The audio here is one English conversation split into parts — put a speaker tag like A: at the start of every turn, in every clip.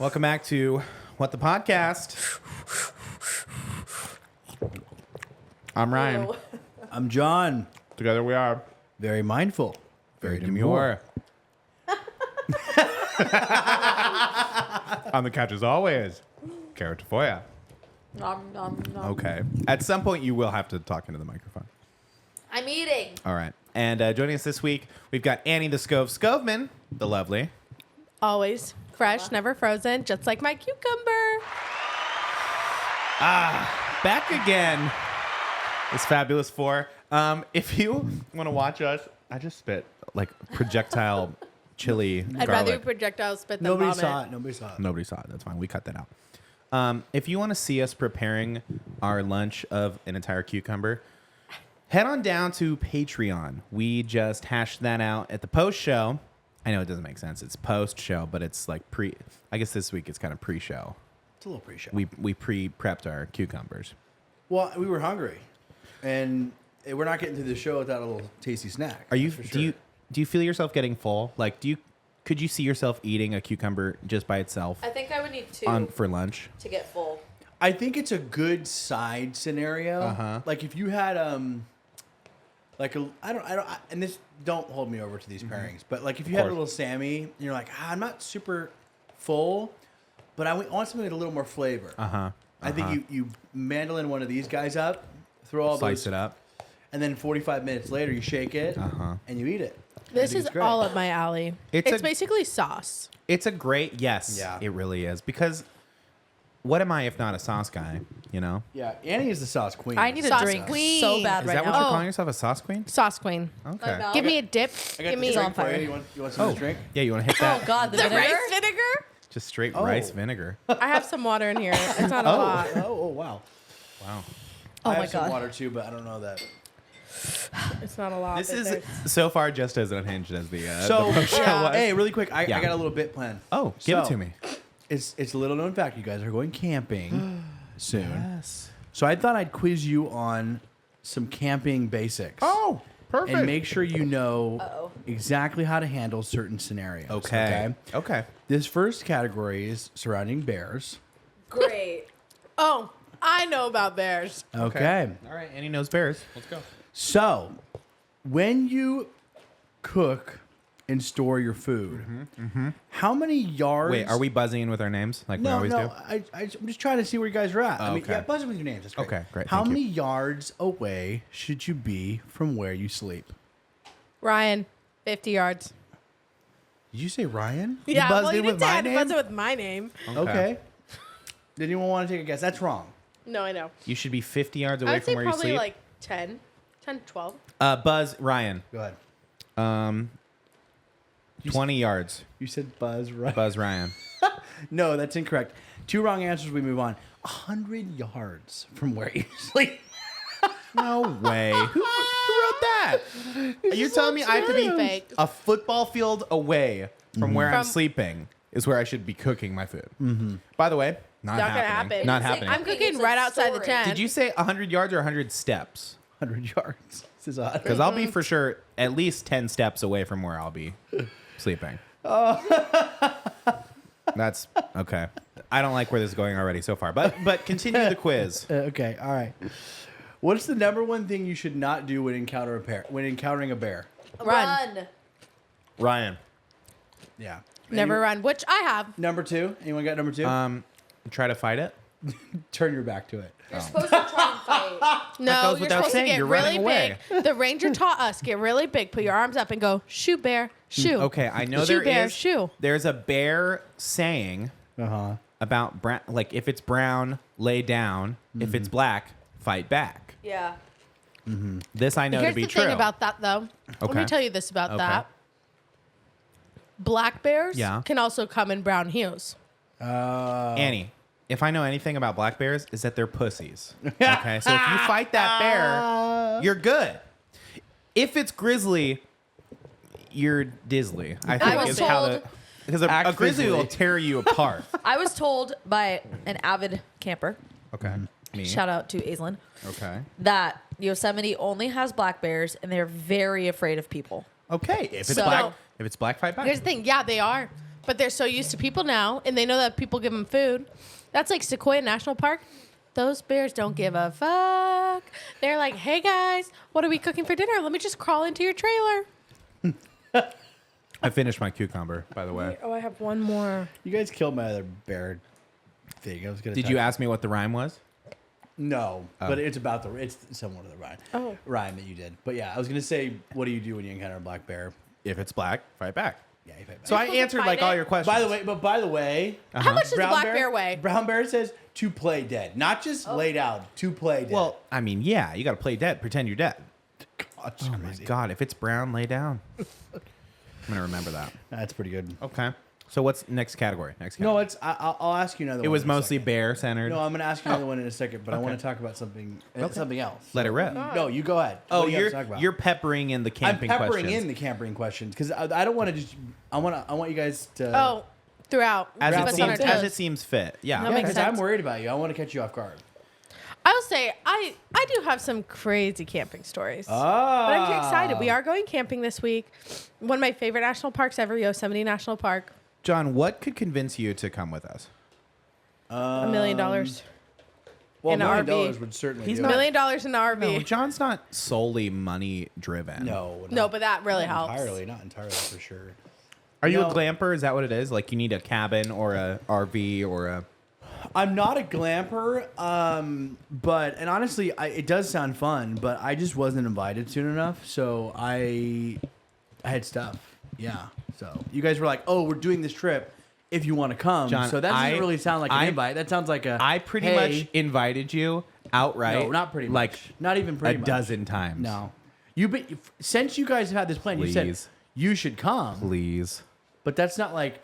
A: Welcome back to What the Podcast. I'm Ryan.
B: Ew.
C: I'm John.
A: Together we are
C: Very mindful.
A: very demure. On the couch as always, Carrot Tafoya.
B: Nom, nom, nom.
A: Okay. At some point, you will have to talk into the microphone.
B: I'm eating.
A: All right. And joining us this week, we've got Annie the Scove Scoveman, the lovely.
D: Always fresh, never frozen, just like my cucumber.
A: Back again. It's Fabulous Four. If you want to watch us, I just spit like projectile chili
D: I'd rather
A: garlic.
D: projectile spit than
C: Nobody
D: vomit.
C: saw it. Nobody saw it.
A: Nobody saw it. That's fine. We cut that out. If you want to see us preparing our lunch of an entire cucumber, head on down to Patreon. We just hashed that out at the post show. I know it doesn't make sense. It's post show, but it's like pre. I guess this week it's kind of pre show.
C: It's a little pre-show.
A: We pre-prepped our cucumbers.
C: Well, we were hungry, and we're not getting through the show without a little tasty snack.
A: Are you?
C: that's for
A: Do
C: sure.
A: you feel yourself getting full? Like, could you see yourself eating a cucumber just by itself
B: I think I would need two
A: for lunch?
B: to get full.
C: I think it's a good side scenario.
A: Uh-huh.
C: Like if you had like a and this don't hold me over to these pairings, but like if you had a
A: course.
C: little Sammy, and you're like, I'm not super full, but I want something with a little more flavor. I think you mandolin one of these guys up, throw all
A: Slice
C: those,
A: it up.
C: and then 45 minutes later you shake it and you eat it. I
D: This
C: think
D: is
C: it's great.
D: all up my alley.
A: It's
D: It's
A: a-
D: basically sauce.
A: It's a great yes.
C: Yeah.
A: It really is, because what am I if not a sauce guy? You know,
C: Yeah, Annie is the sauce queen.
B: I need a
D: Sauce
B: drink
D: queen.
B: so bad
A: is
B: right
A: that
B: now.
A: what you're
D: Oh.
A: calling yourself, a sauce queen?
D: Sauce queen.
A: Okay.
B: My mouth.
D: Give me a dip.
C: I got
D: Give
C: the
D: me
C: drink
B: on
C: for
B: fire.
C: you. You want some of
A: Oh,
C: this drink?
A: yeah. You want to hit that?
B: Oh God, the
D: the
B: vinegar.
D: rice vinegar.
A: Just straight
C: Oh.
A: rice vinegar.
D: I have some water in here. It's not a
A: Oh.
D: lot.
C: Oh, wow.
A: Wow.
B: Oh
C: I
B: my
C: have some
B: God.
C: water too, but I don't know that.
D: It's not a lot.
A: This
D: but
A: is
D: there's-
A: so far just as unhinged as the.
C: So,
A: the show
D: Yeah.
A: was.
C: hey, really quick, I
A: Yeah.
C: got a little bit planned.
A: Oh, give it
C: So,
A: to me.
C: It's a little known fact. You guys are going camping soon.
A: Yes.
C: So I thought I'd quiz you on some camping basics.
A: Oh, perfect.
C: And make sure you know
B: Uh-oh.
C: exactly how to handle certain scenarios.
A: Okay. Okay.
C: This first category is surrounding bears.
B: Great.
D: Oh, I know about bears.
C: Okay.
A: All right. Annie knows bears. Let's go.
C: So, when you cook and store your food, how many yards?
A: Wait, are we buzzing in with our names like we
C: No,
A: always
C: no.
A: do?
C: I'm just trying to see where you guys are at. I mean,
A: okay.
C: yeah, buzz in with your names. That's great.
A: Okay, great,
C: How
A: thank you.
C: many yards away should you be from where you sleep?
D: Ryan, 50 yards.
C: Did you say Ryan? You
D: Yeah,
C: buzzed
D: well, you
C: in
D: didn't
C: with
D: say I
C: my
D: had to
C: name?
D: buzz it with my name.
C: Okay. Did anyone want to take a guess? That's wrong.
D: No, I know.
A: You should be 50 yards
D: I
A: away
D: would
A: from
D: say
A: where you
D: probably
A: sleep.
D: like 10, 12.
A: Buzz, Ryan,
C: Go ahead.
A: 20 yards.
C: You said Buzz, right?
A: Buzz Ryan.
C: No, that's incorrect. Two wrong answers. We move on. 100 yards from where you sleep.
A: No way. Who wrote that? You're telling me I have to be
D: really fake.
A: a football field away from where I'm
D: From-
A: sleeping is where I should be cooking my food. By the way, not,
D: Not gonna
A: happening.
D: happen.
A: Not
B: It's like-
A: happening.
D: I'm
B: Okay,
D: cooking
B: it's
D: right
B: a
D: outside the
B: story.
D: tent.
A: Did you say 100 yards or 100 steps?
C: 100 yards. This is 100.
A: Because I'll be for sure at least 10 steps away from where I'll be sleeping. That's okay. I don't like where this is going already so far. But continue the quiz.
C: Okay, all right. What's the number one thing you should not do when encountering a bear?
D: Run.
A: Ryan.
C: Yeah.
D: Never run, which I have.
C: Number two. Anyone got number two?
A: Try to fight it.
C: Turn your back to it.
B: You're supposed to try and fight.
D: No,
A: goes
D: you're
A: without
D: supposed
A: saying.
D: to get
A: You're
D: really
A: running away.
D: big. The ranger taught us get really big, put your arms up, and go shoo bear, shoo.
A: Okay, I know
D: Shoo,
A: there
D: bear,
A: is.
D: shoo.
A: There's a bear saying
C: Uh-huh.
A: about brown. Like if it's brown, lay down. If it's black, fight back.
B: Yeah.
A: This I know
D: Here's
A: to be
D: the
A: true.
D: thing about that, though. Let
A: Okay.
D: me tell you this about
A: Okay.
D: that. Black bears
A: Yeah.
D: can also come in brown hues.
A: Annie, if I know anything about black bears, is that they're pussies. Okay, so if you fight that bear, you're good. If it's grizzly, you're dizzly. I think
B: was
A: is how the
B: told-
A: because a
C: Act
A: grizzly will
C: grizzly.
A: tear you apart.
B: I was told by an avid camper,
A: Okay, me.
B: shout out to Aislinn,
A: Okay,
B: that Yosemite only has black bears and they're very afraid of people.
A: okay. If it's
B: So-
A: black, fight back.
D: Here's the thing. Yeah, they are. but they're so used to people now, and they know that people give them food. That's like Sequoia National Park. Those bears don't give a fuck. They're like, hey guys, what are we cooking for dinner? Let me just crawl into your trailer.
A: I finished my cucumber, by the way.
D: Oh, I have one more.
C: You guys killed my other bear thing. I was gonna.
A: Did you ask me what the rhyme was?
C: No, but it's about it's similar to the rhyme that you did. But yeah, I was gonna say, what do you do when you encounter a black bear?
A: If it's black, fight back.
C: Yeah, you fight back.
A: So I
D: supposed to
A: answered
D: fight
A: like all
D: it?
A: your questions.
C: By the way,
D: How much does a black bear weigh?
C: Brown bear says to play dead, not just laid out. To play dead.
A: Well, I mean, yeah, you got to play dead. Pretend you're dead.
C: God,
A: Oh my
C: crazy.
A: God, if it's brown, lay down. I'm gonna remember that.
C: That's pretty good.
A: Okay. So what's next category? Next
C: No,
A: category.
C: it's I'll ask you another one.
A: It was
C: in a
A: mostly
C: second.
A: bear centered.
C: No, I'm gonna ask you another one in a second, but I want to talk about something else.
A: Let it rip.
C: No, you go ahead.
A: Oh,
C: What do you have to talk about?
A: you're peppering in the camping
C: I'm peppering
A: questions.
C: in the camping questions because I don't want to just. I want you guys to.
D: Oh, throughout.
A: as
D: Keep
A: it
D: us on our
A: seems, as
D: toes.
A: it seems fit. Yeah.
D: That
C: yeah,
D: makes
C: because I'm
D: sense.
C: worried about you. I want to catch you off guard.
D: I will say, I do have some crazy camping stories.
C: Ah.
D: But I'm excited. We are going camping this week. One of my favorite national parks ever, Yosemite National Park.
A: John, what could convince you to come with us?
D: $1 million.
C: Well,
D: in
C: $1
D: an
C: million
D: RV.
C: would certainly.
A: He's
C: do
A: not-
C: it.
D: $1 million in the RV.
A: No, John's not solely money driven.
C: No,
D: No, but that really
C: not
D: helps.
C: entirely, not entirely for sure.
A: Are you
C: No.
A: a glamper? Is that what it is? Like you need a cabin or a RV or a.
C: I'm not a glamper, but and honestly, it does sound fun, but I just wasn't invited soon enough, so I had stuff. Yeah, so you guys were like, "Oh, we're doing this trip. If you want to come,"
A: John,
C: so that doesn't really sound like an
A: I-
C: invite. That sounds like a.
A: I pretty
C: "Hey."
A: much invited you outright.
C: No, not pretty much.
A: Like
C: Not even pretty
A: a
C: much.
A: dozen times.
C: No, since you guys have had this plan, you said
A: Please.
C: you should come,
A: Please.
C: but that's not like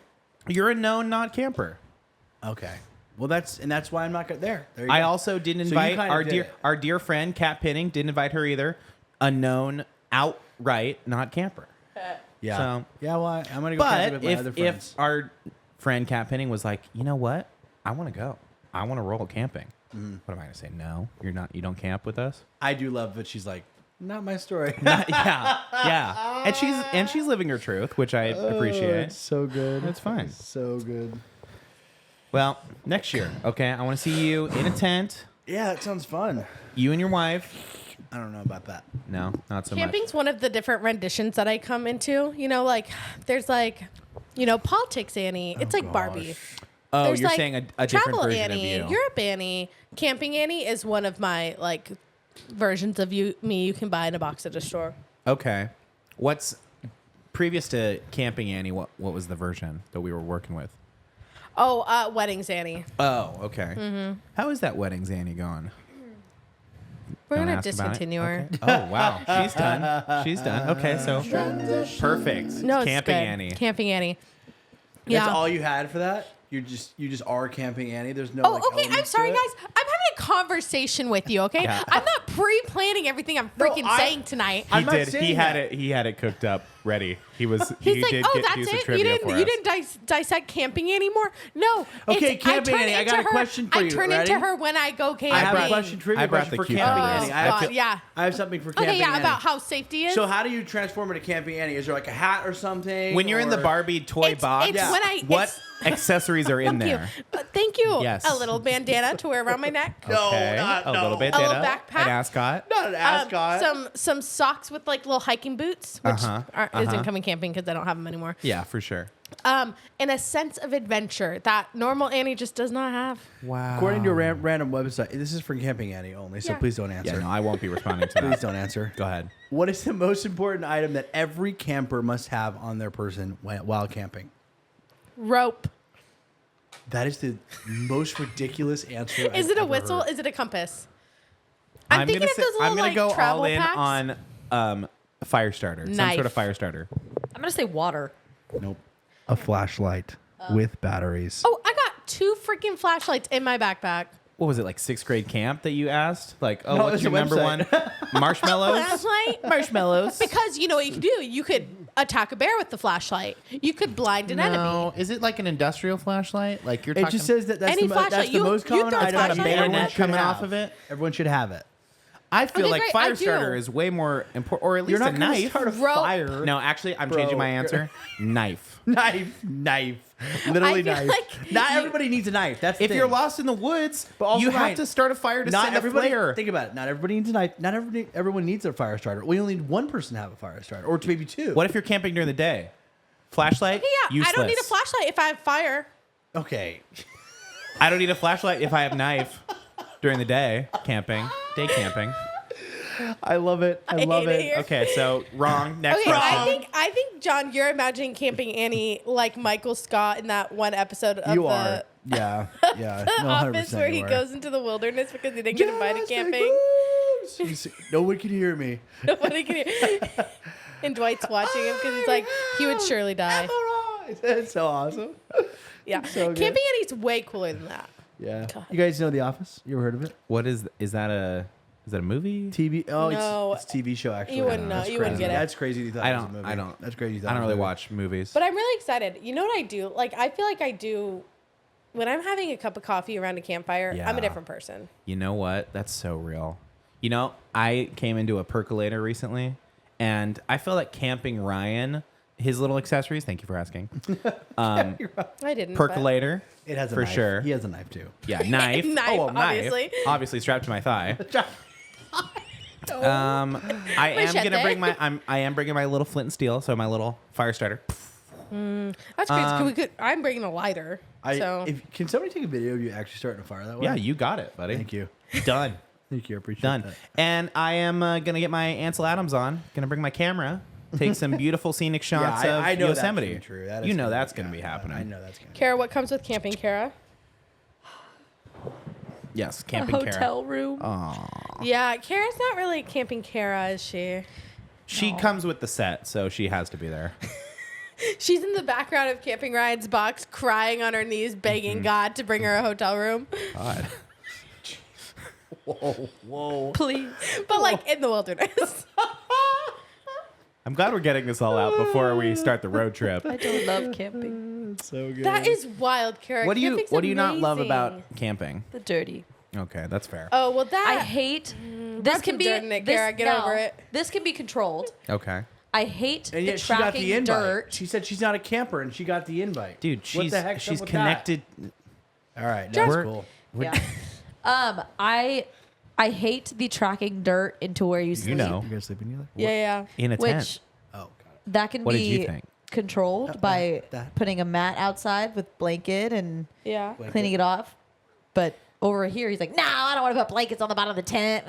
A: You're a known not camper.
C: okay. Well, that's why I'm not there. There you
A: I
C: go.
A: also didn't
C: So you
A: invite
C: kinda did it.
A: our dear friend Kat Pinning. Didn't invite her either. A known outright not camper.
C: Yeah.
A: So-
C: yeah. Well, I'm gonna go camping
A: But
C: with my other
A: if
C: friends.
A: our friend Kat Pinning was like, you know what, I want to go. I want to roll camping.
C: Mm-hmm.
A: What am I gonna say? No, you're not. You don't camp with us.
C: I do love that she's like, not my story.
A: Yeah. And she's living her truth, which I appreciate.
C: It's so good.
A: That's fine.
C: It's so good.
A: Well, next year, okay, I want to see you in a tent.
C: Yeah, that sounds fun.
A: You and your wife.
C: I don't know about that.
A: No, not so much.
D: Camping's one of the different renditions that I come into. You know, like, there's like, politics Annie. It's like Barbie.
A: Oh,
D: There's
A: you're
D: like
A: saying a different
D: Travel
A: version
D: Annie,
A: of you.
D: Europe Annie, Camping Annie is one of my like versions of you can buy in a box at a store.
A: Okay. What's previous to Camping Annie? What was the version that we were working with?
D: Oh, Weddings Annie.
A: Oh, okay.
D: Mm-hmm.
A: How is that Weddings Annie going?
D: We're
A: Don't
D: gonna
A: ask about it?
D: discontinue her.
A: Okay. Oh wow, she's done. She's done. Okay, so perfect.
D: No, it's
A: Camping
D: good.
A: Annie.
D: Camping Annie.
C: That's
D: Yeah.
C: all you had for that? You just are camping Annie. There's no.
D: Oh,
C: like,
D: okay. I'm
C: elements to
D: sorry,
C: it?
D: guys. I'm having a conversation with you. Okay,
A: Yeah.
D: I'm not pre-planning everything I'm freaking saying tonight.
C: I'm
A: He
C: not
A: did. He
C: saying
A: had
C: that.
A: it. He had it cooked up, ready. He was.
D: He's
A: he
D: like,
A: did
D: oh,
A: do
D: that's
A: some
D: it.
A: trivia
D: You
A: for
D: didn't
A: us.
D: dissect camping anymore. No.
C: Okay,
D: it's- I
C: Camping
D: turn
C: Annie, I
D: into
C: got a
D: her-
C: question for you.
D: I turn
C: Ready?
D: into her when I go camping.
C: I have a
A: brought-
C: question. Trivia
A: I brought
C: question
A: the
C: for
A: cucumber.
C: Camping
A: Oh,
C: Annie. I
D: God, yeah.
C: I have something for Camping
D: Okay, yeah,
C: Annie.
D: about how safety is.
C: So how do you transform into Camping Annie? Is there like a hat or something?
A: When you're in the
C: or-
A: Barbie toy
D: It's-
A: box,
D: it's
C: Yeah.
D: when I
A: what
D: it's-
A: accessories are in
D: Thank
A: there?
D: you. Thank you.
A: Yes.
D: A little bandana to wear around my neck.
C: No,
A: Okay,
C: not-
A: a
C: no.
A: little bit.
D: A little backpack.
A: An ascot.
C: Not an ascot.
D: Some socks with like little hiking boots, which isn't coming camping because I don't have them anymore.
A: Yeah, for sure.
D: And a sense of adventure that normal Annie just does not have.
A: Wow.
C: According to a random website, this is for Camping Annie only, so
D: Yeah.
C: please don't answer.
A: Yeah, no, I won't be responding to
C: Please
A: that.
C: don't answer.
A: Go ahead.
C: What is the most important item that every camper must have on their person while camping?
D: Rope.
C: That is the most ridiculous answer.
D: Is
C: I've
D: it a
C: ever
D: whistle?
C: heard.
D: Is it a compass? I'm thinking
A: gonna
D: of those little
A: I'm gonna
D: like
A: go
D: travel
A: all in
D: packs.
A: on a fire starter. Some
D: Knife.
A: sort of fire starter.
B: I'm gonna say water.
C: Nope. A flashlight with batteries.
D: Oh, I got 2 freaking flashlights in my backpack.
A: What was it, like 6th grade camp that you asked? Like, oh,
C: No,
A: what's
C: it's
A: your
C: a
A: number one?
C: website.
A: Marshmallows?
D: Flashlight?
A: Marshmallows.
D: Because you know what you could do? You could attack a bear with the flashlight. You could blind an enemy.
E: Is it like an industrial flashlight? Like you're
C: It
E: talking.
C: just says that that's
D: Any
C: the, that's
D: flashlight.
C: the
D: You-
C: most
D: you
C: common
D: throw a
C: item.
D: flashlight
C: that
D: on
C: everyone
D: it?
C: should
A: Coming
C: have.
A: off of it?
C: Everyone should have it.
A: I feel
D: Okay,
A: like
D: great,
A: fire
D: I do.
A: starter is way more important, or at
C: You're
A: least a
C: not gonna
A: knife.
C: start a
D: Rope.
C: fire.
A: No, actually, I'm
C: Bro,
A: changing my
C: you're-
A: answer. Knife.
C: Knife. Literally
D: I feel
C: knife.
D: like
C: Not
D: you-
C: everybody needs a knife. That's the
A: If
C: thing.
A: you're lost in the woods,
C: But also,
A: you have
C: Ryan,
A: to start a fire to
C: not
A: send a
C: everybody.
A: flare.
C: Think about it. Not everybody needs a knife. Not everyone needs a fire starter. We only need one person to have a fire starter, or maybe two.
A: What if you're camping during the day? Flashlight?
D: Yeah,
A: Useless.
D: I don't need a flashlight if I have fire.
C: Okay.
A: I don't need a flashlight if I have knife during the day. Camping. Day camping.
C: I love it. I
D: hate
C: love
D: it
C: it.
D: here.
A: Okay, so wrong. Next
D: Okay,
A: question.
D: I think, John, you're imagining Camping Annie like Michael Scott in that one episode of
C: You
D: the
C: are. Yeah. Yeah. No, 100%
D: Office where he
C: you are.
D: goes into the wilderness because he didn't get invited
C: Just a
D: camping.
C: goose. No one can hear me.
D: Nobody can hear. And Dwight's watching him because he's like, he would surely die.
C: It's so awesome.
D: Yeah,
C: so good.
D: Camping Annie's way cooler than that.
C: Yeah.
D: God.
C: You guys know The Office? You ever heard of it?
A: What is that a movie?
C: TV. Oh,
D: No.
C: it's TV show actually.
D: You wouldn't know.
C: That's
D: You wouldn't
C: crazy.
D: get it.
C: That's crazy. You thought
A: I
C: it was a
A: don't-
C: movie.
A: I don't-
C: That's crazy. you thought
A: I
C: it
A: don't
C: was a
A: really
C: movie.
A: watch movies.
D: But I'm really excited. You know what I do? Like, I feel like I do when I'm having a cup of coffee around a campfire. I'm
A: Yeah.
D: a different person.
A: You know what? That's so real. You know, I came into a percolator recently, and I feel like camping Ryan, his little accessories. Thank you for asking.
D: I didn't. but-
A: Percolator.
C: It has a
A: For
C: knife.
A: sure.
C: He has a knife too.
A: Yeah, knife.
D: Knife,
A: oh, well,
D: obviously.
A: knife. Obviously strapped to my thigh. I am
D: Machete.
A: gonna bring I am bringing my little flint and steel, so my little fire starter.
D: That's crazy. I'm bringing a lighter. So
C: Can somebody take a video of you actually starting a fire that way?
A: Yeah, you got it, buddy.
C: Thank you.
A: Done.
C: Thank you. I appreciate
A: Done.
C: that.
A: And I am gonna get my Ansel Adams on. Gonna bring my camera. Take some beautiful scenic shots of
C: I know
A: Yosemite.
C: That's true. That is
A: You know
C: gonna
A: that's gonna be
C: yeah,
A: happening.
C: I know that's gonna.
D: Kara, what comes with camping, Kara?
A: Yes,
B: A
A: camping Kara.
B: hotel room.
D: Yeah, Kara's not really camping Kara, is she?
A: She comes with the set, so she has to be there.
D: She's in the background of Camping Ryan's box, crying on her knees, begging God to bring her a hotel room.
A: God.
C: Whoa.
B: Please.
D: But like in the wilderness.
A: I'm glad we're getting this all out before we start the road trip.
B: I don't love camping.
C: So good.
D: That is wild, Kara.
A: What do you
D: Camping's
A: What do you not love
D: amazing.
A: about camping?
B: The dirty.
A: Okay, that's fair.
D: Oh well, that
B: I hate.
D: rub
B: This
D: some
B: can be.
D: dirt in it,
B: this,
D: Kara. Get
B: no,
D: over it.
B: This can be controlled.
A: Okay,
B: I hate
C: And
B: the
C: yet she got
B: tracking
C: the invite.
B: dirt.
C: She said she's not a camper, and she got the invite.
A: dude,
C: what
A: she's
C: the heck's
A: she's
C: up with
A: connected.
C: That? All right,
D: Just-
C: that's cool.
B: Yeah. I hate the tracking dirt into where you sleep.
A: You know,
C: You guys sleeping together?
D: yeah.
A: in a tent.
B: Which
C: Oh, got it.
B: that can
A: What did
B: be
A: you think?
B: controlled by
C: that.
B: putting a mat outside with blanket and
D: Yeah.
C: Like
B: cleaning it off. But over here, he's like, no, I don't want to put blankets on the bottom of the tent.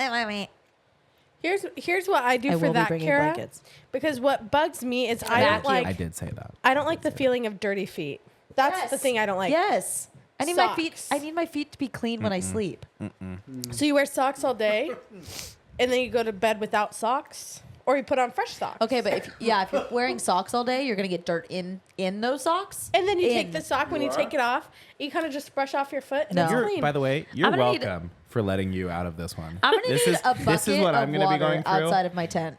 D: Here's what I do
B: I
D: for
B: will be
D: that,
B: bringing
D: Kara.
B: blankets.
D: Because what bugs me is I don't
B: Vacuum.
D: like
A: I did say that.
D: I don't like the feeling of dirty feet. That's the
B: Yes.
D: thing I don't like.
B: Yes. I need my feet.
D: Socks.
B: I need my feet to be clean when I sleep.
D: So you wear socks all day, and then you go to bed without socks, or you put on fresh socks.
B: Okay, but if you're wearing socks all day, you're gonna get dirt in those socks.
D: And then you take
B: In.
D: the sock when you take it off. You kind of just brush off your foot, and
B: No.
D: it's
A: You're,
D: clean.
A: by the way, you're
B: I'm gonna need-
A: welcome for letting you out of this one.
B: I'm gonna
A: this
B: need
A: is
B: a bucket
A: this is what I'm
B: of
A: gonna be
B: water
A: going through.
B: outside of my tent.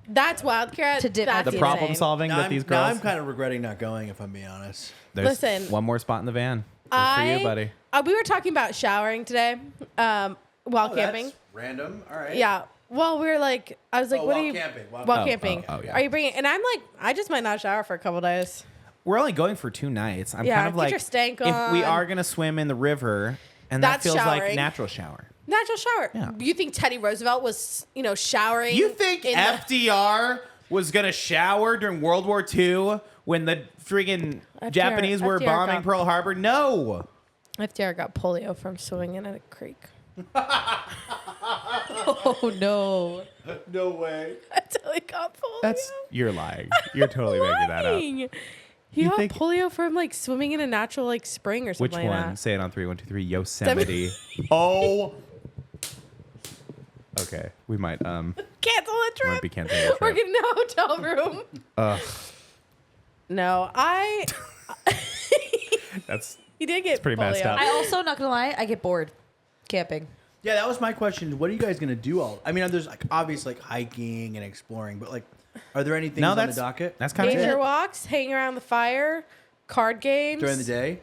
D: That's wild, Kara.
B: To dip
D: That's
B: my
A: The
B: feet
D: insane.
A: problem solving
C: Now
A: that
C: I'm,
A: these
C: now
A: girls.
C: I'm kind of regretting not going, if I'm being honest.
A: There's
D: Listen,
A: one more spot in the van. Good for you, buddy.
D: We were talking about showering today while camping.
C: Random. All right.
D: Yeah. Well, we were like, I was like,
C: Oh,
D: what
C: while
D: are you
C: camping, while
D: while
A: camping.
D: camping?
A: Oh, yeah.
D: Are you bringing? And I'm like, I just might not shower for a couple days.
A: We're only going for 2 nights. I'm
D: Yeah,
A: kind of
D: get
A: like,
D: your stank
A: if we
D: on.
A: are gonna swim in the river, and
D: That's
A: that feels like
D: showering.
A: natural shower.
D: Natural shower.
A: Yeah.
D: You think Teddy Roosevelt was, showering?
A: You think
D: in the-
A: FDR was gonna shower during World War II when the friggin' Japanese were
D: FDR
A: bombing
D: got-
A: Pearl Harbor? No.
D: FDR got polio from swimming in a creek.
B: Oh no!
C: No way.
D: Until he got polio.
A: You're lying. You're totally making that up.
D: Lying. He
A: You
D: got
A: think-
D: polio from like swimming in a natural like spring or
A: Which
D: something like
A: one?
D: that.
A: Say it on 3, 1, 2, 3. Yosemite. Oh. Okay, we might
D: Cancel the trip.
A: might be canceling the
D: We're
A: trip.
D: getting a hotel room.
A: Ugh,
D: No,
A: that's
D: he did get
A: pretty
D: polio.
A: messed up.
B: I also not gonna lie, I get bored camping.
C: Yeah, that was my question. What are you guys gonna do all? I mean, there's like obviously like hiking and exploring, but like, are there any things
A: no,
C: on the
A: that's
C: docket
A: That's kind of
D: Nature
A: it.
D: walks, hanging around the fire, card games
C: during the day?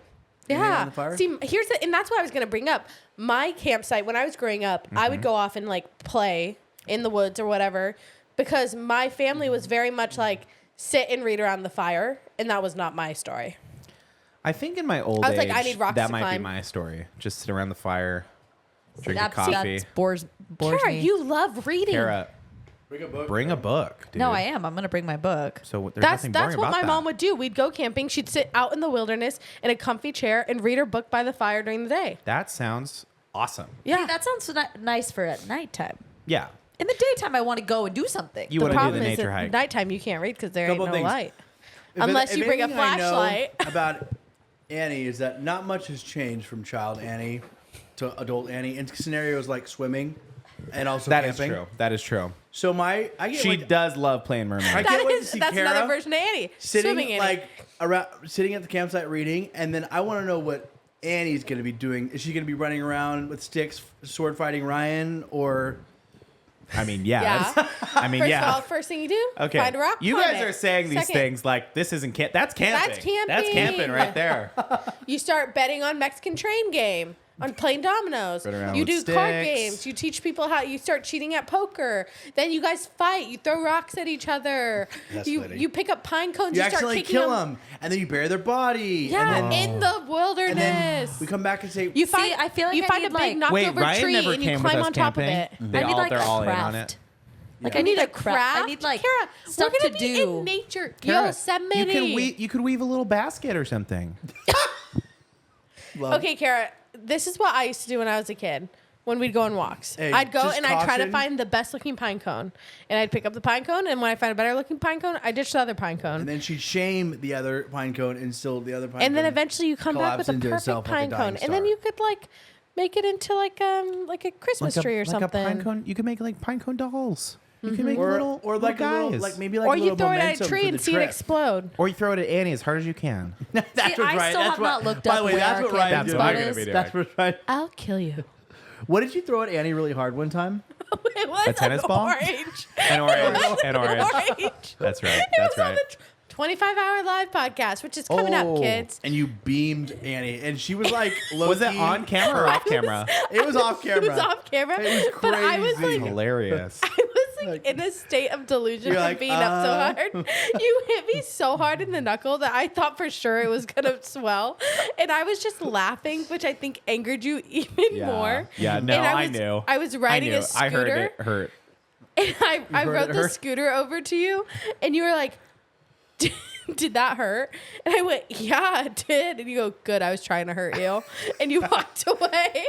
C: Hanging
D: Yeah.
C: around the fire?
D: See, and that's what I was gonna bring up. My campsite when I was growing up, I would go off and like play in the woods or whatever, because my family was very much like sit and read around the fire, and that was not my story.
A: I think in my old
D: I was
A: age,
D: like, I need rocks
A: that
D: to
A: might be
D: climb.
A: my story. Just sit around the fire, drink a
B: That's
A: coffee.
B: bores
D: Kara,
B: me.
D: you love reading.
A: Kara, bring a book, dude.
B: No, I am. I'm gonna bring my book.
A: So there's
D: That's
A: nothing boring
D: what
A: about
D: my
A: that.
D: mom would do. We'd go camping. She'd sit out in the wilderness in a comfy chair and read her book by the fire during the day.
A: That sounds awesome.
D: Yeah,
B: See, that sounds nice for at nighttime.
A: Yeah.
B: In the daytime, I want to go and do something.
A: You
D: the
A: want to do
D: problem
A: the
D: is
A: nature
D: at
A: hike.
D: nighttime you can't read because there ain't
C: Couple
D: no
C: things.
D: light.
C: If
D: Unless you bring a
C: anything I know
D: flashlight.
C: about Annie is that not much has changed from child Annie to adult Annie in scenarios like swimming and also
A: That is
C: camping.
A: true. That is true.
C: So I get
A: She
C: like,
A: does love playing mermaid.
C: I
D: That
C: can't wait to
D: is,
C: see
D: that's
C: Kara
D: another version of Annie. Swimming
C: sitting
D: Annie.
C: like around sitting at the campsite reading, and then I want to know what Annie's going to be doing. Is she going to be running around with sticks, sword fighting Ryan, or
A: I mean, yeah.
D: Yeah.
A: that's- I mean,
D: First
A: yeah.
D: of all, first thing you do,
A: Okay.
D: find a rock.
A: You
D: climb
A: guys
D: it.
A: are saying these
D: Second,
A: things like this isn't that's camping.
D: That's camping.
A: That's camping right there.
D: You start betting on Mexican train game, on playing dominoes.
A: Run around
D: You
A: with
D: do card
A: sticks.
D: games. You teach people how. You start cheating at poker. Then you guys fight. You throw rocks at each other.
C: That's
D: you
C: funny.
D: you pick up pine cones.
C: you
D: You start
C: accidentally
D: kicking
C: kill
D: them.
C: them, and then you bury their body.
D: Yeah,
C: and then,
D: in the
C: and then
D: wilderness.
C: we come back and say,
D: You find.
B: I feel like
D: you
B: I
D: find a
B: need,
D: big
B: like-
D: knocked
A: Wait,
D: over
A: Ryan
D: tree
A: never
D: and you
A: came with
D: climb
A: us
D: on top of
A: camping.
D: it.
A: They
B: I need like
A: they're
B: a
A: all in
B: craft.
A: on it.
B: Like
D: I need a craft.
B: I need like
D: Kara,
B: stuff
D: we're gonna
B: to
D: be
B: do.
D: in nature.
A: Kara,
D: Yosemite.
A: you could weave a little basket or something.
D: Okay, Kara, this is what I used to do when I was a kid. When we'd go on walks,
C: Hey,
D: I'd go
C: just
D: and I'd try to
C: caution.
D: find the best looking pine cone, and I'd pick up the pine cone. And when I find a better looking pine cone, I ditch the other pine cone.
C: and then she'd shame the other pine cone and still the other pine cone.
D: And then eventually you come back
C: collapse
D: with a
C: into
D: perfect
C: itself like a
D: pine
C: dying
D: cone, and then
C: star.
D: you could like make it into like a Christmas tree or something.
A: Like a pine cone. You can make like pine cone dolls. You can make
C: or
A: little
C: like a little,
A: guys.
C: like maybe like
D: Or
C: a
D: you
C: little
D: throw it at
C: momentum
D: a tree
C: for
D: and
C: the
D: see it
C: trip.
D: explode.
A: Or you throw it at Annie as hard as you can.
C: That's
B: See,
C: what
B: I
C: Ryan.
B: still
C: That's
B: have
C: what,
B: not looked
C: by
B: up
C: the way,
B: where
C: that's
B: our
C: what Ryan
B: camping
C: did.
B: spot
A: gonna
B: is.
A: be doing.
C: That's what Ryan.
D: I'll kill you.
C: What did you throw at Annie really hard one time?
D: It was
A: A tennis
D: an
A: ball?
D: Orange.
A: And orange. And orange.
D: Orange.
A: That's right.
D: It
A: That's
D: was on
A: right.
D: the 25-hour live podcast, which is coming up, kids.
C: And you beamed Annie, and she was like,
A: Was it
C: low-key-
A: on camera or off camera?
C: It was off camera.
D: It was off camera.
C: It was
D: But I was
C: crazy.
D: like,
A: Hilarious.
D: I was like in a state of delusion
C: You're
D: from
C: like,
D: being up so hard. You hit me so hard in the knuckle that I thought for sure it was gonna swell, and I was just laughing, which I think angered you even more.
A: Yeah, no,
D: And
A: I
D: was,
A: knew.
D: I was riding a scooter.
A: I heard it hurt.
D: And I
C: heard
D: rode
C: it
D: the
C: hurt?
D: scooter over to you, and you were like, "Did that hurt?" And I went, "Yeah, it did." And you go, "Good, I was trying to hurt you," and you walked away.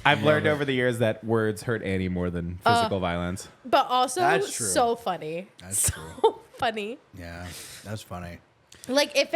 A: I've learned over the years that words hurt Annie more than physical violence.
D: But also,
C: That's true.
D: so funny.
C: That's
D: so funny.
C: Yeah, that's funny.
D: Like if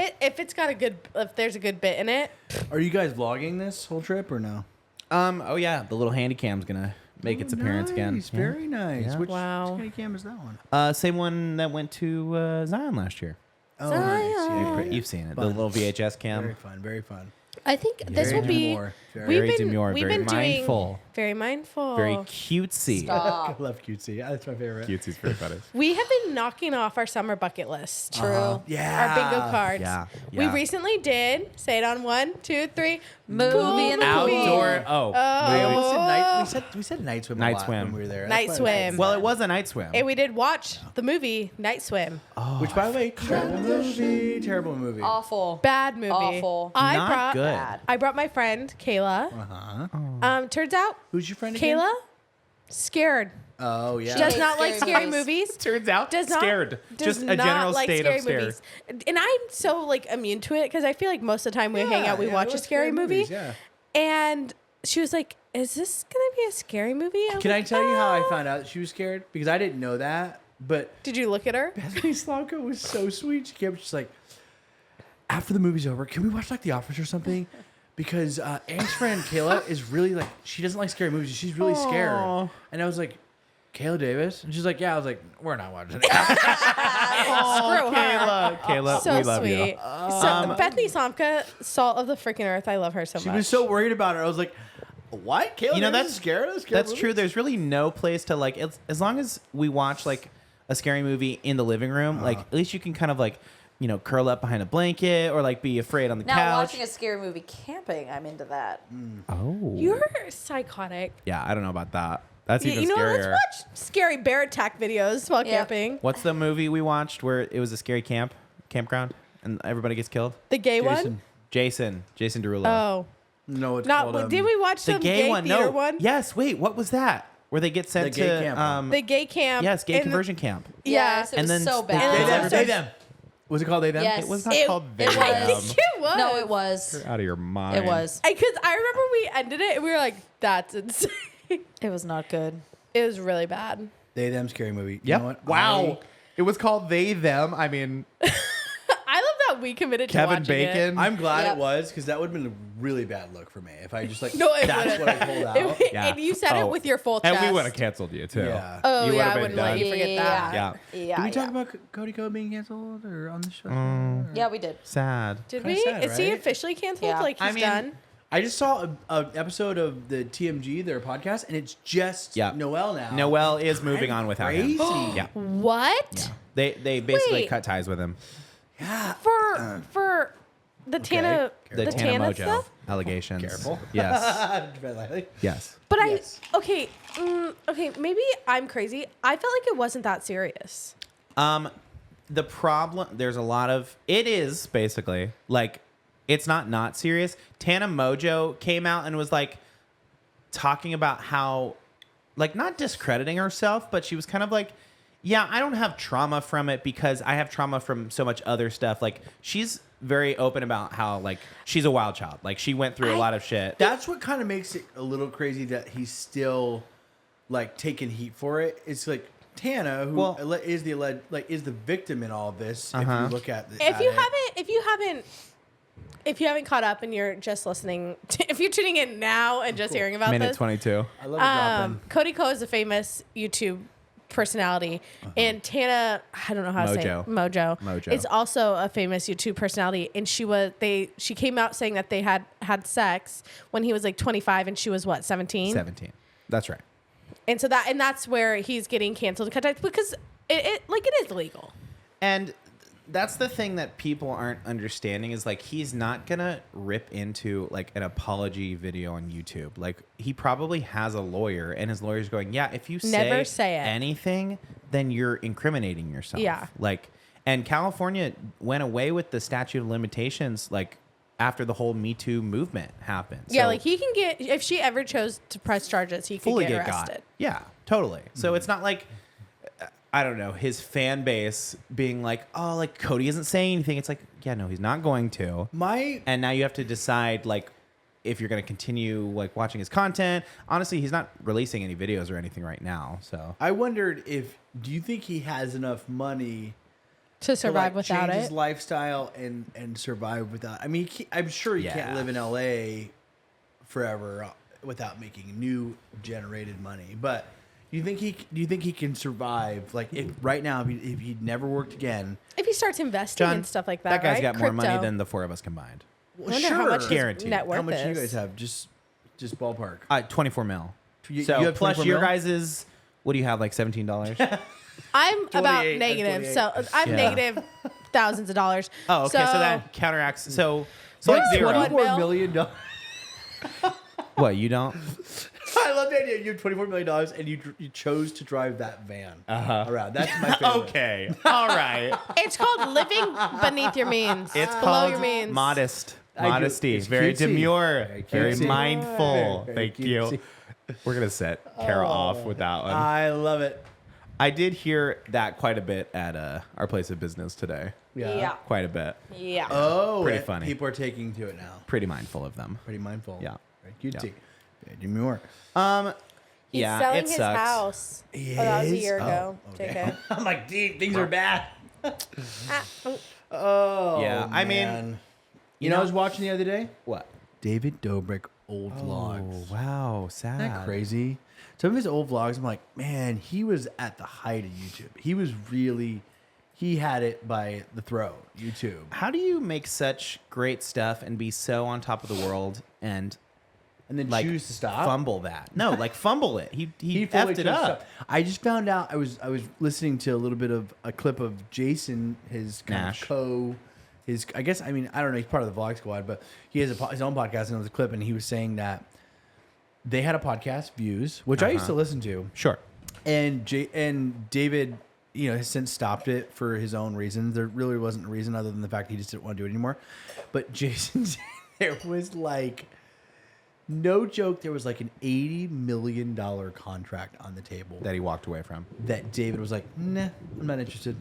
D: there's a good bit in it.
C: Are you guys vlogging this whole trip or no?
A: Oh yeah, the little handy cam's gonna make its appearance again.
C: Nice, very nice.
A: Yeah.
C: Which
D: Wow.
C: Which cam is that one?
A: Same one that went to Zion last year.
C: Oh, nice. Yeah,
D: Zion.
C: yeah.
A: You've seen it,
C: Fun.
A: the little VHS
C: Very
A: cam.
C: fun. Very fun.
D: I think this
C: Very
D: will be.
C: demure. Very-
D: We've
A: Very
D: been
A: demure,
D: we've
A: very
D: been doing
A: mindful.
D: very mindful.
A: Very cutesy.
B: Stop.
C: I love cutesy. Yeah, that's my favorite.
A: Cutesy very funny.
D: We have been knocking off our summer bucket list.
B: True.
C: Yeah.
D: Our bingo cards.
A: Yeah,
D: We
A: yeah.
D: recently did. Say it on 1, 2, 3.
B: Movie
D: Pool
B: in the
D: movie.
A: Outdoor. Oh.
C: I almost
A: movie.
C: said night. We said night swim.
A: Night
C: a lot
A: swim.
C: when we were there.
D: Night
C: That's probably
D: swim.
A: Well, it was a night swim.
D: And we did watch the movie Night Swim.
C: Which, by the way, terrible movie. Terrible movie.
B: Awful.
D: Bad movie.
B: Awful.
A: Not good.
D: I brought my friend Kayla.
C: Uh-huh.
D: Turns out
C: Who's your friend again?
D: Kayla scared.
C: Oh, yeah.
D: Does
B: hates
D: not like
B: scary
D: scary
B: movies.
D: movies.
A: Turns out,
D: Does not
A: scared.
D: does
A: Just a
D: not
A: general
D: like
A: state
D: scary
A: of scare.
D: movies. And I'm so like immune to it because I feel like most of the time we hang out, we
C: Yeah,
D: watch
C: we
D: a
C: watch
D: scary movie.
C: movies, yeah.
D: And she was like, "Is this gonna be a scary movie?" I was
C: Can I
D: like,
C: tell you how I
D: "No."
C: found out she was scared? Because I didn't know that. But
D: Did you look at her?
C: Bethany Slavka was so sweet. She came, she's like, after the movie's over, can we watch like The Office or something? Because Anne's friend Kayla is really like, she doesn't like scary movies. She's really scared. And I was like, Kayla Davis? And she's like, yeah. I was like, we're not watching it.
D: Screw her.
A: Kayla,
D: So
A: we love
D: sweet.
A: you.
D: So Bethany Slavka, salt of the freaking earth. I love her so
C: She
D: much.
C: was so worried about her. I was like, what? Kayla
A: You know,
C: Davis
A: that's
C: is scared? Of scary
A: That's
C: movies?
A: true. There's really no place to like, as long as we watch like a scary movie in the living room, like at least you can kind of like, you know, curl up behind a blanket or like be afraid on the
B: Now
A: couch.
B: watching a scary movie camping, I'm into that.
A: Oh.
D: You're psychotic.
A: Yeah, I don't know about that. That's even
D: you know, let's
A: scarier.
D: watch scary bear attack videos while
B: Yeah.
D: camping.
A: What's the movie we watched where it was a scary campground and everybody gets killed?
D: The gay one?
C: Jason.
A: Jason Derulo.
D: Oh.
C: No, it's
D: Not,
C: called,
D: did we watch
A: the
D: some
A: gay one.
D: theater
A: No.
D: one?
A: Yes. Wait. What was that? Where they get sent
C: The gay
A: to
C: camp.
D: The gay camp.
A: yes, gay
D: and-
A: conversion camp.
D: Yeah.
B: Yes, it
A: And
B: was
A: then
B: so
A: they-
B: bad.
C: They
D: And
C: them.
D: then-
C: They them. Was it called They Them?
B: Yes.
A: It was not
D: It-
A: called
B: it
A: They
B: was.
D: I think
A: Them.
D: it was.
B: No, it was.
A: Out of your mind.
B: It was.
D: Because I remember we ended it and we were like, that's insane.
B: It was not good.
D: It was really bad.
C: They Them scary movie. You
A: Yep.
C: know what?
A: Wow. It was called They Them. I mean,
D: I love that we committed to
A: Kevin
D: watching
A: Bacon.
C: I'm glad
B: Yep.
C: it was because that would have been a really bad look for me if I just like.
D: No, it
C: that's
D: wouldn't.
C: what I pulled out.
D: It-
A: Yeah.
D: And you said
A: Oh.
D: it with your full chest.
A: and we would have canceled you too.
C: Yeah.
D: Oh,
A: You
D: yeah,
A: would've
D: I
A: been
D: wouldn't let
A: done.
D: you forget that.
A: Yeah.
B: Yeah.
C: Did we talk
B: yeah.
C: about Cody Ko being canceled or on the show?
B: Yeah, we did.
A: Sad.
D: Did
C: Kinda
D: we?
C: sad,
D: Is he
C: right?
D: officially canceled?
B: Yeah.
D: Like he's
A: I mean,
D: done?
C: I just saw a episode of the TMG, their podcast, and it's just
A: Yeah.
C: Noel now.
A: Noel is moving on without him.
C: Crazy.
A: Yeah.
D: What?
A: They basically
D: Wait.
A: cut ties with him.
D: For the Tana
A: The,
D: the
A: Tana
D: Tana
A: Mojo
D: stuff?
A: allegations.
C: Careful.
A: Yes. Yes.
D: But
C: Yes.
D: okay, maybe I'm crazy. I felt like it wasn't that serious.
A: The problem, there's a lot of, it is basically like, it's not serious. Tana Mojo came out and was like talking about how, like, not discrediting herself, but she was kind of like, yeah, I don't have trauma from it because I have trauma from so much other stuff. Like, she's very open about how, like, she's a wild child. Like, she went through a lot of shit.
C: That's what kind of makes it a little crazy that he's still like taking heat for it. It's like Tana, who
A: Well-
C: is the victim in all of this. If
A: Uh-huh.
C: you look at the,
D: If you haven't caught up and you're just listening, if you're tuning in now and just hearing about
A: Minute
D: this,
A: 22.
C: I love it dropping.
D: Cody Ko is a famous YouTube personality, and Tana, I don't know how to say it,
A: Mojo.
D: is also a famous YouTube personality, and she came out saying that they had sex when he was like 25 and she was what 17,
A: 17. That's right.
D: and that's where he's getting canceled because it is legal.
A: And that's the thing that people aren't understanding is like he's not gonna rip into like an apology video on YouTube. Like he probably has a lawyer, and his lawyer's going, "Yeah, if you
D: Never say it.
A: anything, then you're incriminating yourself."
D: Yeah.
A: Like, and California went away with the statute of limitations like after the whole Me Too movement happened.
D: Yeah,
A: So
D: like he can get if she ever chose to press charges, he could
A: fully
D: get
A: get
D: arrested.
A: got. Yeah, totally. So it's not like I don't know, his fan base being like, oh, like Cody isn't saying anything. It's like, yeah, no, he's not going to.
C: And
A: now you have to decide like if you're going to continue like watching his content. Honestly, he's not releasing any videos or anything right now. So
C: I wondered do you think he has enough money
D: To survive
C: to, like,
D: without
C: change
D: it.
C: his lifestyle and survive without? I mean, I'm sure he
A: Yeah.
C: can't live in LA forever without making new generated money. But do you think he can survive? Like if right now, if he'd never worked again,
D: If he starts investing
A: John,
D: and stuff like that,
A: that guy's
D: right?
A: got more money
D: Crypto.
A: than the four of us combined.
C: well,
D: I wonder
C: sure.
D: how much his
A: Guaranteed.
D: net worth
C: How much do you
D: is.
C: guys have? Just ballpark.
A: 24 mil.
C: You
A: So
C: have
A: plus
C: 24
A: your
C: mil?
A: guys' what do you have, like $17?
D: I'm about
C: 28,
D: negative,
C: 28.
D: so I'm
A: Yeah.
D: negative thousands of dollars.
A: Oh, okay. So that counteracts. So like
D: Woo!
A: zero.
D: $24
C: $24 million.
A: What, you don't?
C: I love the idea. You have $24 million and you chose to drive that van around. That's my favorite.
A: Okay. All right.
D: It's called living beneath your means.
A: It's
D: below
A: called
D: your means.
A: modesty.
C: It's
A: Very
C: cutesy.
A: demure.
C: Very
A: Very
C: cutesy.
A: mindful.
C: Very
A: Thank you.
C: cutesy.
A: We're gonna set Kara off with that one.
C: I love it.
A: I did hear that quite a bit at our place of business today.
B: Yeah.
A: Quite a bit.
B: Yeah.
C: Oh,
A: Pretty
C: and
A: funny.
C: People are taking to it now.
A: Pretty mindful of them.
C: Pretty mindful.
A: Yeah.
C: Very cutesy. Very demure.
D: He's
A: Yeah,
D: selling
A: it
D: his
A: sucks.
D: house.
C: He
D: Oh, that was a
C: is?
D: year
C: Oh,
D: ago.
C: okay.
D: JK.
C: I'm like, dude, things are bad.
D: Ah, oh,
C: Oh,
A: Yeah, I mean,
C: man.
A: you
C: you know,
A: know-
C: I was watching the other day.
A: What?
C: David Dobrik old
A: Oh
C: vlogs.
A: wow, sad.
C: Isn't that crazy? Some of his old vlogs, I'm like, man, he was at the height of YouTube. He had it by the throat. YouTube.
A: How do you make such great stuff and be so on top of the world and
C: And then
A: like
C: choose to stop.
A: fumble that? No, like fumble it. He
C: He
A: effed
C: fully
A: it
C: chose to
A: up.
C: stop. I just found out. I was listening to a little bit of a clip of Jason, his kind
A: Nash.
C: of I don't know. He's part of the Vlog Squad, but he has his own podcast, and there was a clip, and he was saying that they had a podcast, Views, which I used to listen to.
A: Sure.
C: And David, has since stopped it for his own reasons. There really wasn't a reason other than the fact he just didn't want to do it anymore. But Jason, there was like, no joke, there was like an $80 million contract on the table
A: That he walked away from.
C: that David was like, nah, I'm not interested.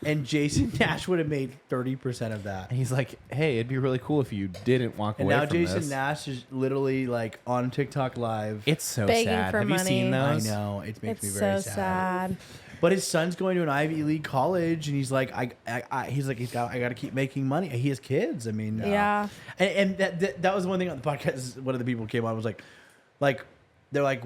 C: And Jason Nash would have made 30% of that.
A: And he's like, hey, it'd be really cool if you didn't walk
C: And
A: away
C: now
A: from
C: Jason
A: this.
C: Nash is literally like on TikTok Live.
A: It's so
D: Begging
A: sad.
D: for
A: Have you seen
D: money.
C: I
A: those?
C: know. It makes
D: It's
C: me very
D: so sad.
C: But his son's going to an Ivy League college, and he's like, I got to keep making money. He has kids. I mean,
D: Yeah.
C: And that was one thing on the podcast. One of the people came on was like they're like,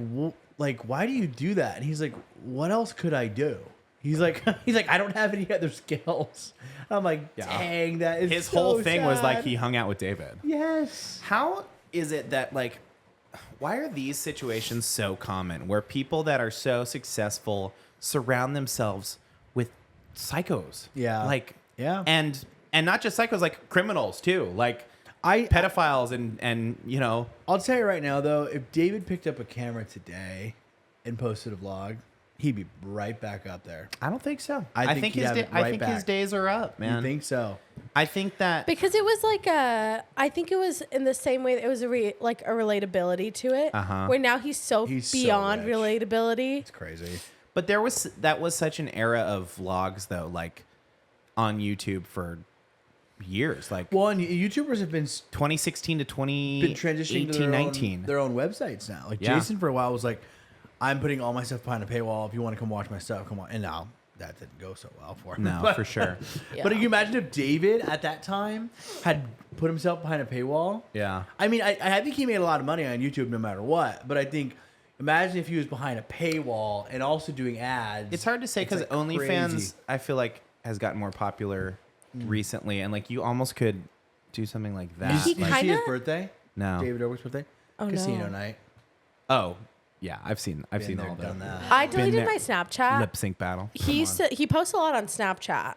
C: why do you do that? And he's like, what else could I do? He's like, I don't have any other skills. I'm like, dang, that is
A: His
C: so
A: whole thing was like
C: sad.
A: he hung out with David.
C: Yes.
A: How is it that like why are these situations so common where people that are so successful surround themselves with psychos?
C: Yeah.
A: Like
C: Yeah.
A: And not just psychos, like criminals too. Like
C: I
A: pedophiles and
C: I'll tell you right now though, if David picked up a camera today and posted a vlog, he'd be right back up there.
A: I don't think so.
C: I think he'd
A: his
C: have it
A: I
C: right
A: think his
C: back.
A: days are up, man.
C: You think so?
A: I think that
D: Because it was like I think it was in the same way that it was like a relatability to it.
A: Uh-huh.
D: Where now he's so beyond
C: rich.
D: relatability.
C: It's crazy.
A: But that was such an era of vlogs though, like on YouTube for years, like
C: Well, and YouTubers have been
A: 2016 to
C: transitioning
A: 2018,
C: to their
A: 19.
C: own, their own websites now. Like
A: Yeah.
C: Jason for a while was like, I'm putting all my stuff behind a paywall. If you want to come watch my stuff, come on. And now that didn't go so well for him.
A: No,
C: But-
A: for sure.
C: But can you imagine if David at that time had put himself behind a paywall?
A: Yeah.
C: I mean, I think he made a lot of money on YouTube no matter what. But I think, imagine if he was behind a paywall and also doing ads.
A: It's hard to say because
C: like
A: OnlyFans,
C: crazy.
A: I feel like, has gotten more popular recently, and like you almost could do something like that.
D: He
C: Did you
A: like-
C: see his
D: kinda-
C: birthday?
A: no.
C: David Dobrik's birthday?
D: Oh,
C: Casino
D: no.
C: night.
A: Oh, yeah. I've seen
C: Been there,
A: all
C: done
A: that.
C: that.
D: I
A: Been
D: deleted
A: there.
D: my Snapchat.
A: Lip sync battle.
D: He posts a lot on Snapchat.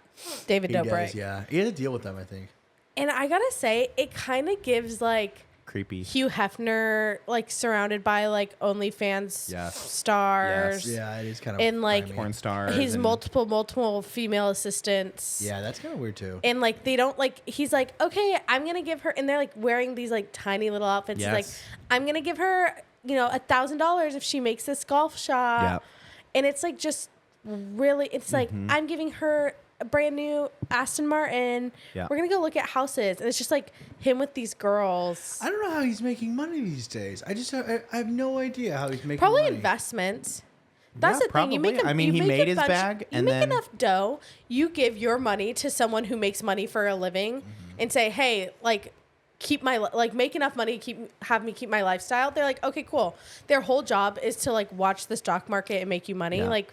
D: David
C: He
D: Dobrik.
C: does, yeah. He had to deal with them, I think.
D: And I gotta say, it kind of gives like
A: Creepy.
D: Hugh Hefner like surrounded by like OnlyFans
A: Yes.
D: stars.
A: Yes.
C: Yeah, it is kind of
D: And like
C: grimy.
A: Porn stars.
D: his
A: and-
D: multiple female assistants.
C: Yeah, that's kind of weird too.
D: And like they don't like he's like, okay, I'm gonna give her, and they're like wearing these like tiny little outfits. He's like,
A: Yes.
D: I'm gonna give her, $1,000 if she makes this golf shot.
A: Yep.
D: And it's like just really, it's like I'm giving her a brand new Aston Martin.
A: Yeah.
D: We're gonna go look at houses, and it's just like him with these girls.
C: I don't know how he's making money these days. I have no idea how he's making
D: Probably
C: money.
D: investments. That's
A: Yeah,
D: the thing. You make.
A: probably. I mean,
D: you
A: he
D: make
A: made
D: a
A: his
D: bunch-
A: bag,
D: You
A: and
D: make
A: then-
D: enough dough. You give your money to someone who makes money for a living, and say, "Hey, like, keep my make enough money, have me keep my lifestyle." They're like, "Okay, cool." Their whole job is to like watch the stock market and make you money.
A: Yeah.
D: Like,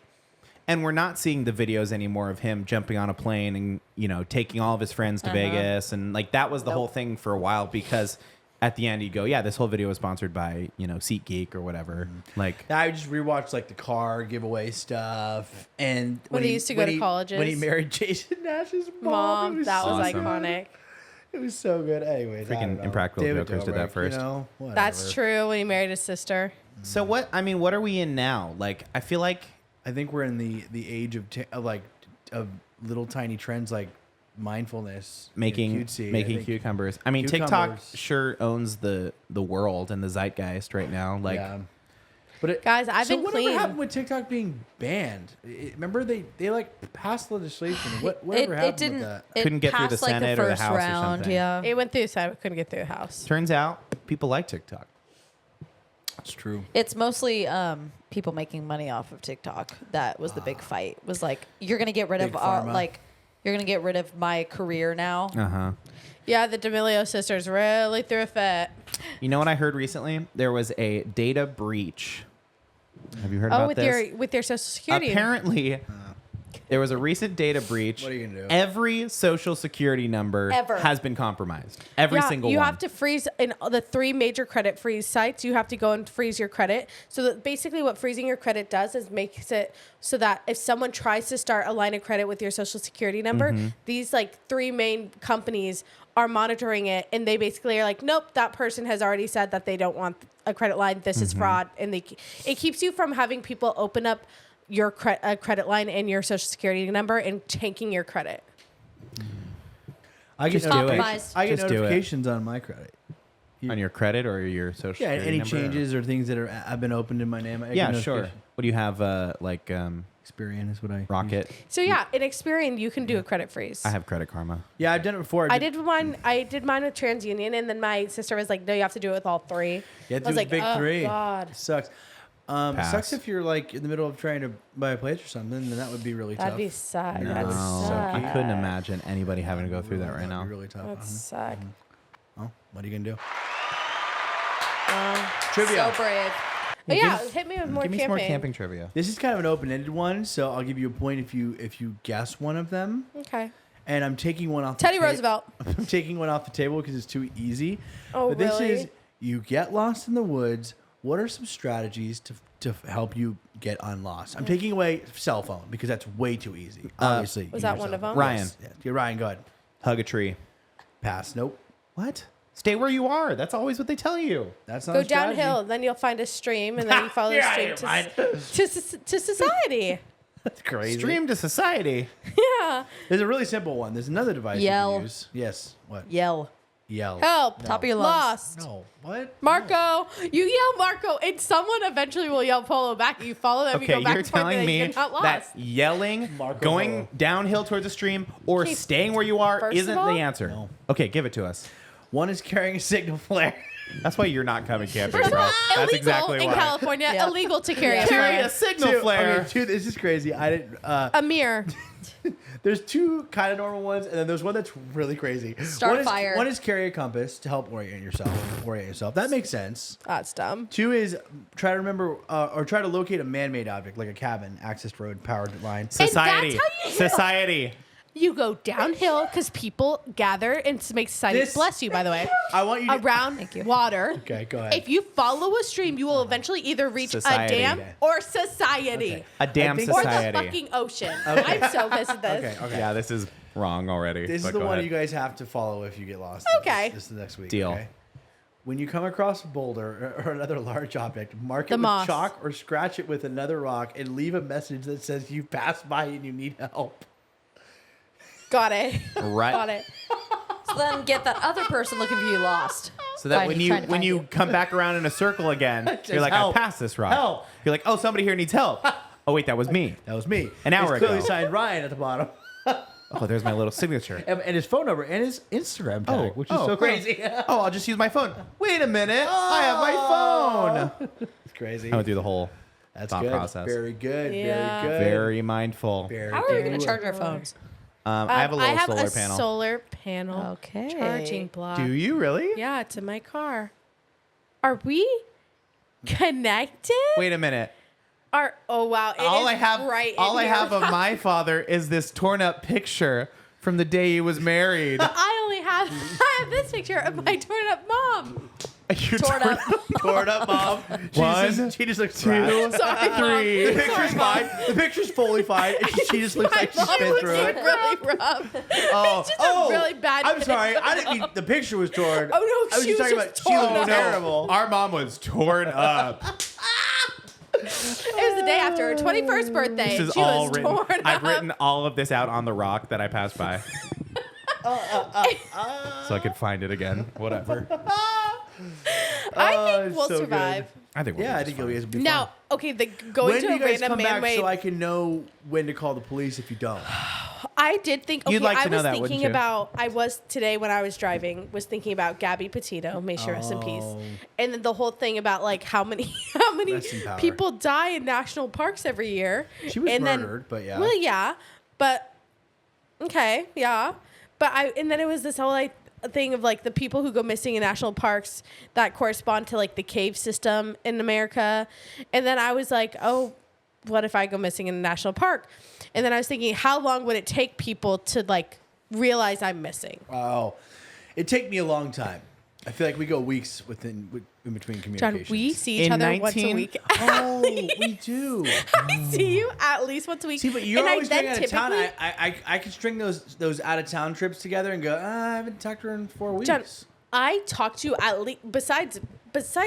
A: And we're not seeing the videos anymore of him jumping on a plane and, taking all of his friends to Vegas. And like that was the whole thing for a while because at the end you go, yeah, this whole video was sponsored by, SeatGeek or whatever. Like,
C: I just rewatched like the car giveaway stuff, and
D: When they used to go to colleges.
C: when he married Jason Nash's mom,
D: mom,
C: it
D: that was
A: awesome.
D: iconic.
C: It was so good. Anyways, I
A: Freaking
C: don't know.
A: Impractical
C: David
A: Jokers did that
C: Dobrik,
A: first.
C: Whatever.
D: That's true. When he married his sister.
A: so what are we in now? Like, I feel like
C: I think we're in the age of of little tiny trends like mindfulness,
A: making
C: cutesy. I think-
A: cucumbers. I mean, TikTok
C: Cucumbers.
A: sure owns the world and the zeitgeist right now. Like,
C: yeah. But
D: Guys, I've
C: so
D: been
C: whatever
D: clean.
C: happened with TikTok being banned? Remember they like passed legislation. Whatever
B: It
C: happened
B: didn't.
C: with that?
B: It
A: Couldn't get through the
B: passed, like,
A: Senate or the
B: first
A: House or
B: round,
A: something.
B: Yeah.
D: It went through, so I couldn't get through the house.
A: turns out people like TikTok.
C: That's true.
B: It's mostly people making money off of TikTok. That was the big fight. Was like, you're gonna get rid
C: Big
B: of our
C: pharma.
B: you're gonna get rid of my career now.
A: Uh-huh.
D: Yeah, the D'Amelio sisters really threw a fit.
A: You know what I heard recently? There was a data breach. Have you heard about
D: with
A: this?
D: your social security.
A: Apparently, There was a recent data breach.
C: What are you gonna do?
A: Every social security number
B: Ever.
A: has been compromised. Every single
D: you
A: one.
D: have to freeze in the 3 major credit freeze sites. You have to go and freeze your credit. So that basically what freezing your credit does is makes it so that if someone tries to start a line of credit with your social security number, these like 3 main companies are monitoring it, and they basically are like, nope, that person has already said that they don't want a credit line. This is fraud, and it keeps you from having people open up your credit line and your social security number and tanking your credit.
C: I get
A: Just do it.
B: Compromised.
C: I get
A: Just do it.
C: notifications on my credit.
A: on your credit or your social
C: Yeah,
A: security
C: any
A: number?
C: changes or things that have been opened in my name. I get
A: Yeah, sure.
C: notification.
A: What do you have?
C: Experian is what I
A: Rocket.
D: So yeah, in Experian, you can do a credit freeze.
A: I have Credit Karma.
C: Yeah, I've done it before.
D: I did mine. I did mine with TransUnion, and then my sister was like, "No, you have to do it with all 3."
C: Yeah,
D: I
C: do
D: was
C: the
D: like,
C: big
D: "Oh
C: 3.
D: God,
C: It sucks.
A: Pass.
C: Sucks if you're like in the middle of trying to buy a place or something. Then that would be really
D: that'd
C: tough.
D: be sad.
A: No,
D: That'd suck.
A: I couldn't imagine anybody having to go through that right
C: That'd
A: now.
C: be really tough.
D: That'd suck.
C: Oh, what are you gonna do?
D: Uh,
C: Trivia.
B: So brave.
D: But yeah, hit me with more
A: Give me
D: camping.
A: some more camping trivia.
C: This is kind of an open-ended one, so I'll give you a point if you guess one of them.
D: Okay.
C: And I'm taking one off.
D: Teddy
C: the
D: Roosevelt.
C: I'm taking one off the table because it's too easy.
D: Oh,
C: but this
D: really?
C: is you get lost in the woods. What are some strategies to help you get unlost? I'm taking away cell phone because that's way too easy. Obviously,
D: was
C: use
D: that
C: your
D: one
C: cell
D: of
C: phone.
D: them?
A: Ryan.
C: Yes. Yeah, Ryan, go ahead.
A: Hug a tree.
C: Pass. Nope.
A: What? Stay where you are. That's always what they tell you.
C: That's not
D: Go
C: a strategy.
D: downhill, then you'll find a stream, and then you follow the stream to society.
C: That's crazy.
A: Stream to society.
D: Yeah.
C: There's a really simple one. There's another device
B: Yell.
C: you can use. Yes. What?
B: Yell.
C: Yell.
D: Help.
B: Top of your lungs.
D: Lost.
C: No. What?
D: Marco, you yell Marco, and someone eventually will yell Polo back. You follow them, you
A: Okay,
D: go back
A: you're
D: and forth,
A: telling
D: and
A: me
D: you're not lost.
A: that yelling,
C: Marco
A: going
C: Polo.
A: downhill towards a stream, or
D: Okay,
A: staying where you are
D: first of
A: isn't
D: all-
A: the answer.
C: No.
A: Okay, give it to us.
C: One is carrying a signal flare.
A: That's why you're not coming camping,
D: First of
A: bro.
D: all,
A: That's
D: illegal
A: exactly
D: in
A: why.
D: California.
B: Yeah.
D: Illegal to carry a
A: Carry
D: flare.
A: a signal flare.
C: Okay, two, this is crazy. I didn't.
D: A mirror.
C: There's two kind of normal ones, and then there's one that's really crazy.
B: Start
C: one is,
B: fire.
C: One is carry a compass to help orient yourself. That makes sense.
D: That's dumb.
C: Two is try to remember or try to locate a man-made object like a cabin, access road, powered line.
A: Society.
D: how you-
A: Society.
D: You go downhill because people gather and to make society
C: This-
D: bless you, by the way.
C: I want you to.
D: Around
B: Thank you.
D: water.
C: Okay, go ahead.
D: If you follow a stream, you will eventually either reach
A: Society.
D: a dam or society.
C: Okay.
A: A damn
C: I think-
D: Or
A: society.
D: the fucking ocean. I'm so pissed at this.
C: Okay.
A: Yeah, this is wrong already.
C: This
A: but
C: is the
A: go
C: one
A: ahead.
C: you guys have to follow if you get lost.
D: Okay.
C: This is the next week.
A: Deal.
C: Okay? When you come across a boulder or another large object, mark
D: The
C: it with
D: moss.
C: chalk or scratch it with another rock and leave a message that says you passed by and you need help.
D: Got it.
A: Right.
D: Got it.
B: So then get that other person looking for you lost.
A: So that
B: Find-
A: when
B: trying to
A: when
B: find
A: you come back around in a circle again, you're
C: says
A: like,
C: help.
A: I passed this rock.
C: Help.
A: You're like, oh, somebody here needs help. Oh, wait, that was me.
C: That was me.
A: An hour
C: It's clearly
A: ago.
C: signed Ryan at the bottom.
A: Oh, there's my little signature.
C: And his phone number and his Instagram tag, which is so crazy.
A: Oh, I'll just use my phone. Wait a minute. I have my phone.
C: It's crazy.
A: I would do the whole
C: That's
A: thought
C: good.
A: process.
C: Very good.
D: Yeah.
C: Very good.
A: Very mindful.
C: Very
B: How are we going
C: good.
B: to charge our phones?
A: I have a little solar
D: a
A: panel.
D: solar panel
B: Okay.
D: charging block.
A: Do you really?
D: Yeah, to my car. Are we connected?
A: Wait a minute.
D: Oh wow! It
A: all
D: is
A: I have,
D: right.
A: all
D: in
A: I
D: here.
A: have of my father is this torn up picture from the day he was married.
D: I only have I have this picture of my torn up mom.
A: You
B: Torn up.
C: Torn up, mom.
A: One,
C: She just looks
A: two,
C: trash.
D: Sorry, Mom.
A: three.
C: The picture's fine. The picture's fully fine. And she just looks like she's
D: Mom
C: been
D: looks
C: through it.
D: really rough.
A: Oh,
D: Just a really bad.
C: I'm sorry.
D: picture.
C: I didn't mean the picture was torn.
D: Oh, no,
C: I was
D: she
C: just
D: was
C: talking
D: just
C: about she
D: torn
C: looked
D: up.
C: terrible.
A: Our mom was torn up.
D: It was the day after her 21st birthday.
A: This
D: and
A: is
D: she
A: all
D: was
A: written.
D: torn
A: I've
D: up.
A: written all of this out on the rock that I passed by. So I could find it again. Whatever.
D: I think
C: it's
D: we'll
C: so good.
D: survive.
A: I think we'll
C: Yeah, I
A: be
C: think
A: fine.
C: you'll be fine.
D: Now, okay, the going
C: When
D: to
C: do
D: a
C: you guys
D: random
C: come back
D: man-made.
C: so I can know when to call the police if you don't?
D: I did think. Okay,
A: You'd like to
D: I
A: know
D: was
A: that,
D: thinking
A: wouldn't you?
D: about. I was today when I was driving. Was thinking about Gabby Petito. May she rest in peace.
C: Oh.
D: And then the whole thing about like how many
C: Rest in power.
D: people die in national parks every year.
C: She was
D: and
C: murdered, but yeah.
D: Well, yeah, but okay, yeah, but and then it was this whole thing of like the people who go missing in national parks that correspond to like the cave system in America, and then I was like, oh. what if I go missing in a national park? And then I was thinking, how long would it take people to like realize I'm missing?
C: Oh, it'd take me a long time. I feel like we go weeks in between
D: John,
C: communications.
D: we see each
A: In
D: other once a
A: 19
D: week.
C: Oh, we do.
D: I see you at least once a week.
C: See, but you're
D: And I
C: always
D: then
C: going out of town.
D: typically-
C: I could string those out of town trips together and go. I haven't talked to her in 4 weeks.
D: John, I talk to you at least besides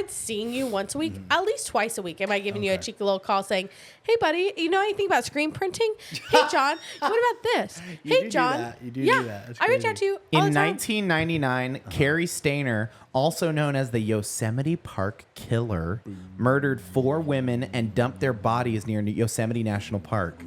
D: seeing you once a week, at least twice a week. Am I giving you a
C: Okay.
D: cheeky little call saying, "Hey, buddy, you know anything about screen printing? Hey, John, what about this?
C: You
D: Hey,
C: do
D: John,
C: that. You do
D: yeah,
C: that. That's
D: I reach
C: crazy.
D: out to you all
A: In
D: the time.
A: 1999, Carrie Stainer, also known as the Yosemite Park Killer, murdered 4 women and dumped their bodies near Yosemite National Park.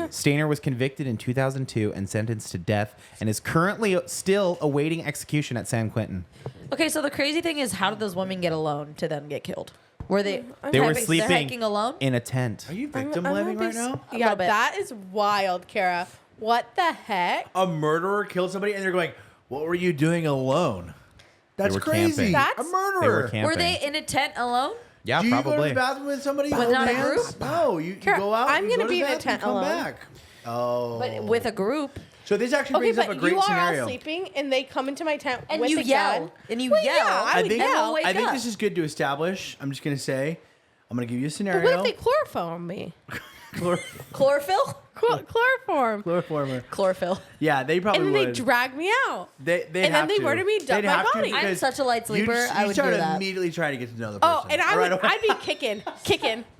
A: Stainer was convicted in 2002 and sentenced to death and is currently still awaiting execution at San Quentin.
B: Okay, so the crazy thing is, how did those women get alone to then get killed? Were they?
A: They were
B: They're
A: sleeping
B: hiking alone.
A: in a tent.
C: Are you
D: I'm
C: victim
D: gonna
C: living
D: be
C: right now?
B: A
D: Yeah,
B: little bit.
D: that is wild, Kara. What the heck?
C: A murderer killed somebody, and they're going, "What were you doing alone?" That's
A: were
C: crazy.
A: camping.
C: A
D: That's-
C: murderer.
A: They were camping.
B: Were they in a tent alone?
A: Yeah,
C: Do you go to
A: probably.
C: the bathroom with somebody?
B: But
C: Hold
B: not a
C: hands?
B: group?
C: No, you
D: Kara,
C: go out.
D: I'm
C: you
D: gonna
C: go to
D: be
C: the
D: in a
C: bathroom,
D: tent
C: come
D: alone.
C: back. Oh,
B: But with a group,
C: so this actually
D: Okay,
C: brings up a
D: but
C: great
D: you are
C: scenario.
D: all sleeping, and they come into my tent
B: and
D: with
B: you
D: a
B: yell,
D: gun.
B: and you
D: Well,
B: yell.
D: yeah, I would yell.
B: Wake
C: I think
B: up.
C: this is good to establish. I'm just gonna say, I'm gonna give you a
D: But
C: scenario.
D: what if they chloroform me?
B: Chlorophyll.
D: Chloroform.
C: Chloroformer.
B: Chlorophyll.
C: Yeah, they probably
D: And then
C: would.
D: they drag me out.
C: They
D: and then
C: have
D: they
C: to.
D: murder me, dump
C: They'd
D: my
C: have to
D: body.
B: I'm
C: because
B: such a light sleeper. I would
C: start
B: do that.
C: immediately trying to get to know the person.
D: Oh, and I
C: Right
D: would,
C: away.
D: I'd be kicking.
A: The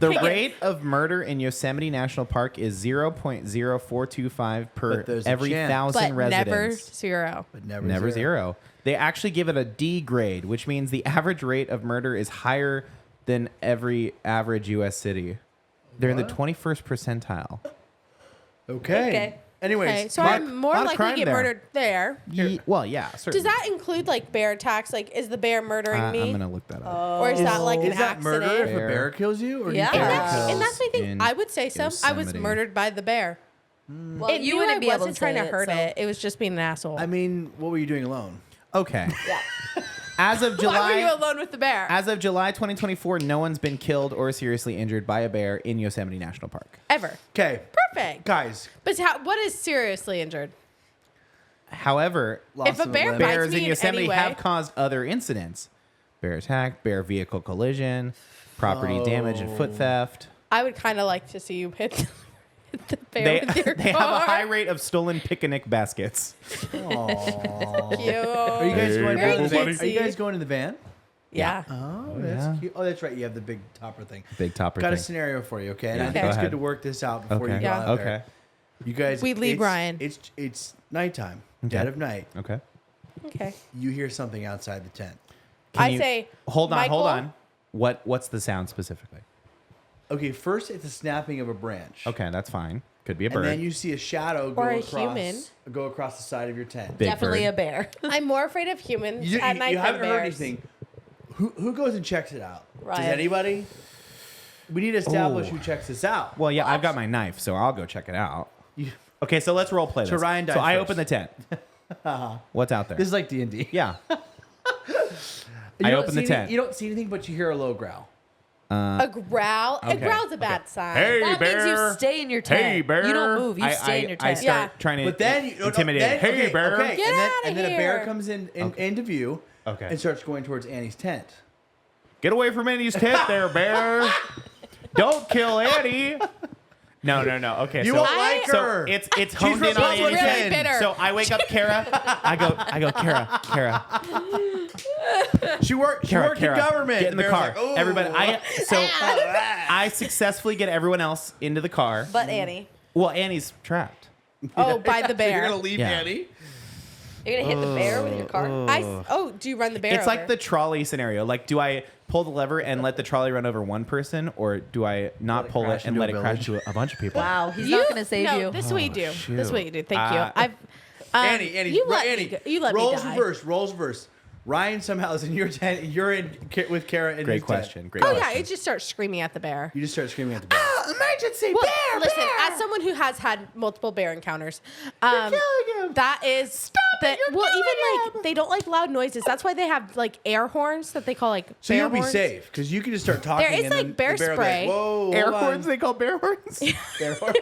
D: kicking.
A: rate of murder in Yosemite National Park is 0.0425 per
C: But there's a
A: every
C: chance.
A: 1,000
D: but never
A: residents.
D: zero.
C: But never,
A: Never zero. They actually give it a D grade, which means the average rate of murder is higher than every average U.S. city. They're in the 21st percentile.
C: Okay.
B: Okay.
C: Anyways,
D: Okay, so
A: lot-
D: I'm more
A: lot of
D: likely to
A: crime
D: get
A: there.
D: murdered there.
A: Well, yeah, certainly.
D: Does that include like bear attacks? Like, is the bear murdering me?
A: I'm going to look that up.
D: Or is that like an
C: is that
D: accident?
C: murder if a
A: Bear.
C: bear kills you? Or do you
B: Yeah.
C: think
D: And
C: it
D: that's,
C: kills-
D: and that's my thing.
A: in
D: I would say so. I was
A: Yosemite.
D: murdered by the bear.
B: Well,
D: It
B: you
D: knew
B: wouldn't
D: I
B: be able
D: wasn't
B: to
D: trying
B: say
D: to hurt
B: so.
D: it. It was just being an asshole.
C: I mean, what were you doing alone?
A: Okay.
B: Yeah.
A: As of
D: Why were you
A: July
D: alone with the bear?
A: as of July 2024, no one's been killed or seriously injured by a bear in Yosemite National Park.
D: Ever.
C: Okay,
D: Perfect.
C: guys.
D: But what is seriously injured?
A: However,
D: If a bear bites
A: bears
D: me
A: in
D: in
A: Yosemite
D: any way-
A: have caused other incidents: bear attack, bear vehicle collision, property damage, and foot theft.
D: I would kind of like to see you hit the bear
A: They,
D: with your
A: they have a
D: car.
A: high rate of stolen picnic baskets.
D: Cute.
C: Are you guys going?
D: Very
C: to the van?
D: cutesy.
C: Are you guys going in the van?
D: Yeah.
C: Oh,
A: yeah.
C: that's cute. Oh, that's right. You have the big topper thing.
A: Big topper
C: Got a
A: thing.
C: scenario for you, okay? And
A: Yeah,
C: I think
A: go
C: it's
A: ahead.
C: good to work this out before you
A: Okay.
C: go
D: Yeah.
C: out there.
A: Okay.
C: You guys,
D: We lead
C: it's-
D: Ryan.
C: It's nighttime,
A: Okay.
C: dead of night.
A: Okay.
D: Okay.
C: You hear something outside the tent.
A: Can
D: I
A: you-
D: say,
A: hold on,
D: Michael,
A: hold on. What's the sound specifically?
C: Okay, first it's the snapping of a branch.
A: Okay, that's fine. Could be a
C: And
A: bird.
C: then you see a shadow go
D: Or a
C: across,
D: human.
C: go across the side of your tent.
A: Big
B: Definitely
A: bird.
B: a bear.
D: I'm more afraid of humans
C: You,
D: at
C: you,
D: night
C: you
D: than
C: haven't
D: bears.
C: heard anything. Who goes and checks it out? Does
B: Ryan.
C: anybody? We need to establish
A: Oh.
C: who checks this out.
A: Well, yeah, I've got my knife, so I'll go check it out.
C: You-
A: Okay, so let's role play this.
C: So Ryan died
A: So I
C: first.
A: open the tent. What's out there?
C: This is like D&D.
A: Yeah.
C: You
A: I
C: don't
A: open
C: see
A: the
C: any-
A: tent.
C: You don't see anything, but you hear a low growl.
D: A growl.
A: Okay.
D: A growl's a bad sign.
A: Hey,
B: That means you
A: bear.
B: stay in your tent.
A: Hey, bear.
B: You don't move. You stay in your
A: I
B: tent.
A: start
D: Yeah.
A: trying to
C: But then you
A: intimidate.
C: Then,
A: Hey,
C: okay,
A: bear.
C: Okay.
D: Get
C: and then a bear
D: here.
C: comes into view.
A: Okay.
C: And starts going towards Annie's tent.
A: Get away from Annie's tent there, bear. Don't kill Annie. No. Okay,
C: You
A: so,
C: won't like
A: so
C: her.
A: it's honed in on
C: Republican.
A: Annie's
D: Really
A: tent.
D: bitter.
A: So I wake up Kara. I go, Kara.
C: She worked
A: Kara,
C: in
A: Kara,
C: government.
A: Get in the
C: Bear's
A: car.
C: like, "Ooh."
A: Everybody. I successfully get everyone else into the car.
B: But Annie,
A: Well, Annie's trapped.
D: Oh, by the
C: So
D: bear.
C: you're gonna leave
A: Yeah.
C: Annie?
B: you're gonna hit the bear with your car.
D: Do you run the bear
A: It's like
D: over?
A: the trolley scenario. Like, do I pull the lever and let the trolley run over one person, or do I not
C: Let it
A: pull it
C: crash
A: and
C: into
A: let
C: a
A: it crash into a bunch of people?
B: Wow, he's not gonna save
D: no,
B: you.
D: This is what you do.
A: shoot.
D: This is what you do. Thank you.
A: Uh,
C: Annie,
D: You let
C: Annie,
D: me go. You let me
C: rolls
D: die.
C: reverse. Ryan somehow is in your tent. You're in with Kara in
A: Great
C: his
A: question.
C: tent.
A: Great
D: Oh
A: question.
D: yeah, it just starts screaming at the bear.
C: You just start screaming at the bear.
A: Emergency!
D: Well, listen, as someone who has had multiple bear encounters,
A: killing him.
D: that is they don't like loud noises. That's why they have like air horns that they call like
C: So
D: bear
C: you'll be
D: horns.
C: safe because you can just start talking.
D: There is,
C: and
D: like,
C: then
D: bear
C: the bear will be
D: spray.
C: Like, whoa,
E: Air
C: hold on.
E: horns, they call bear horns?
C: Bear horns.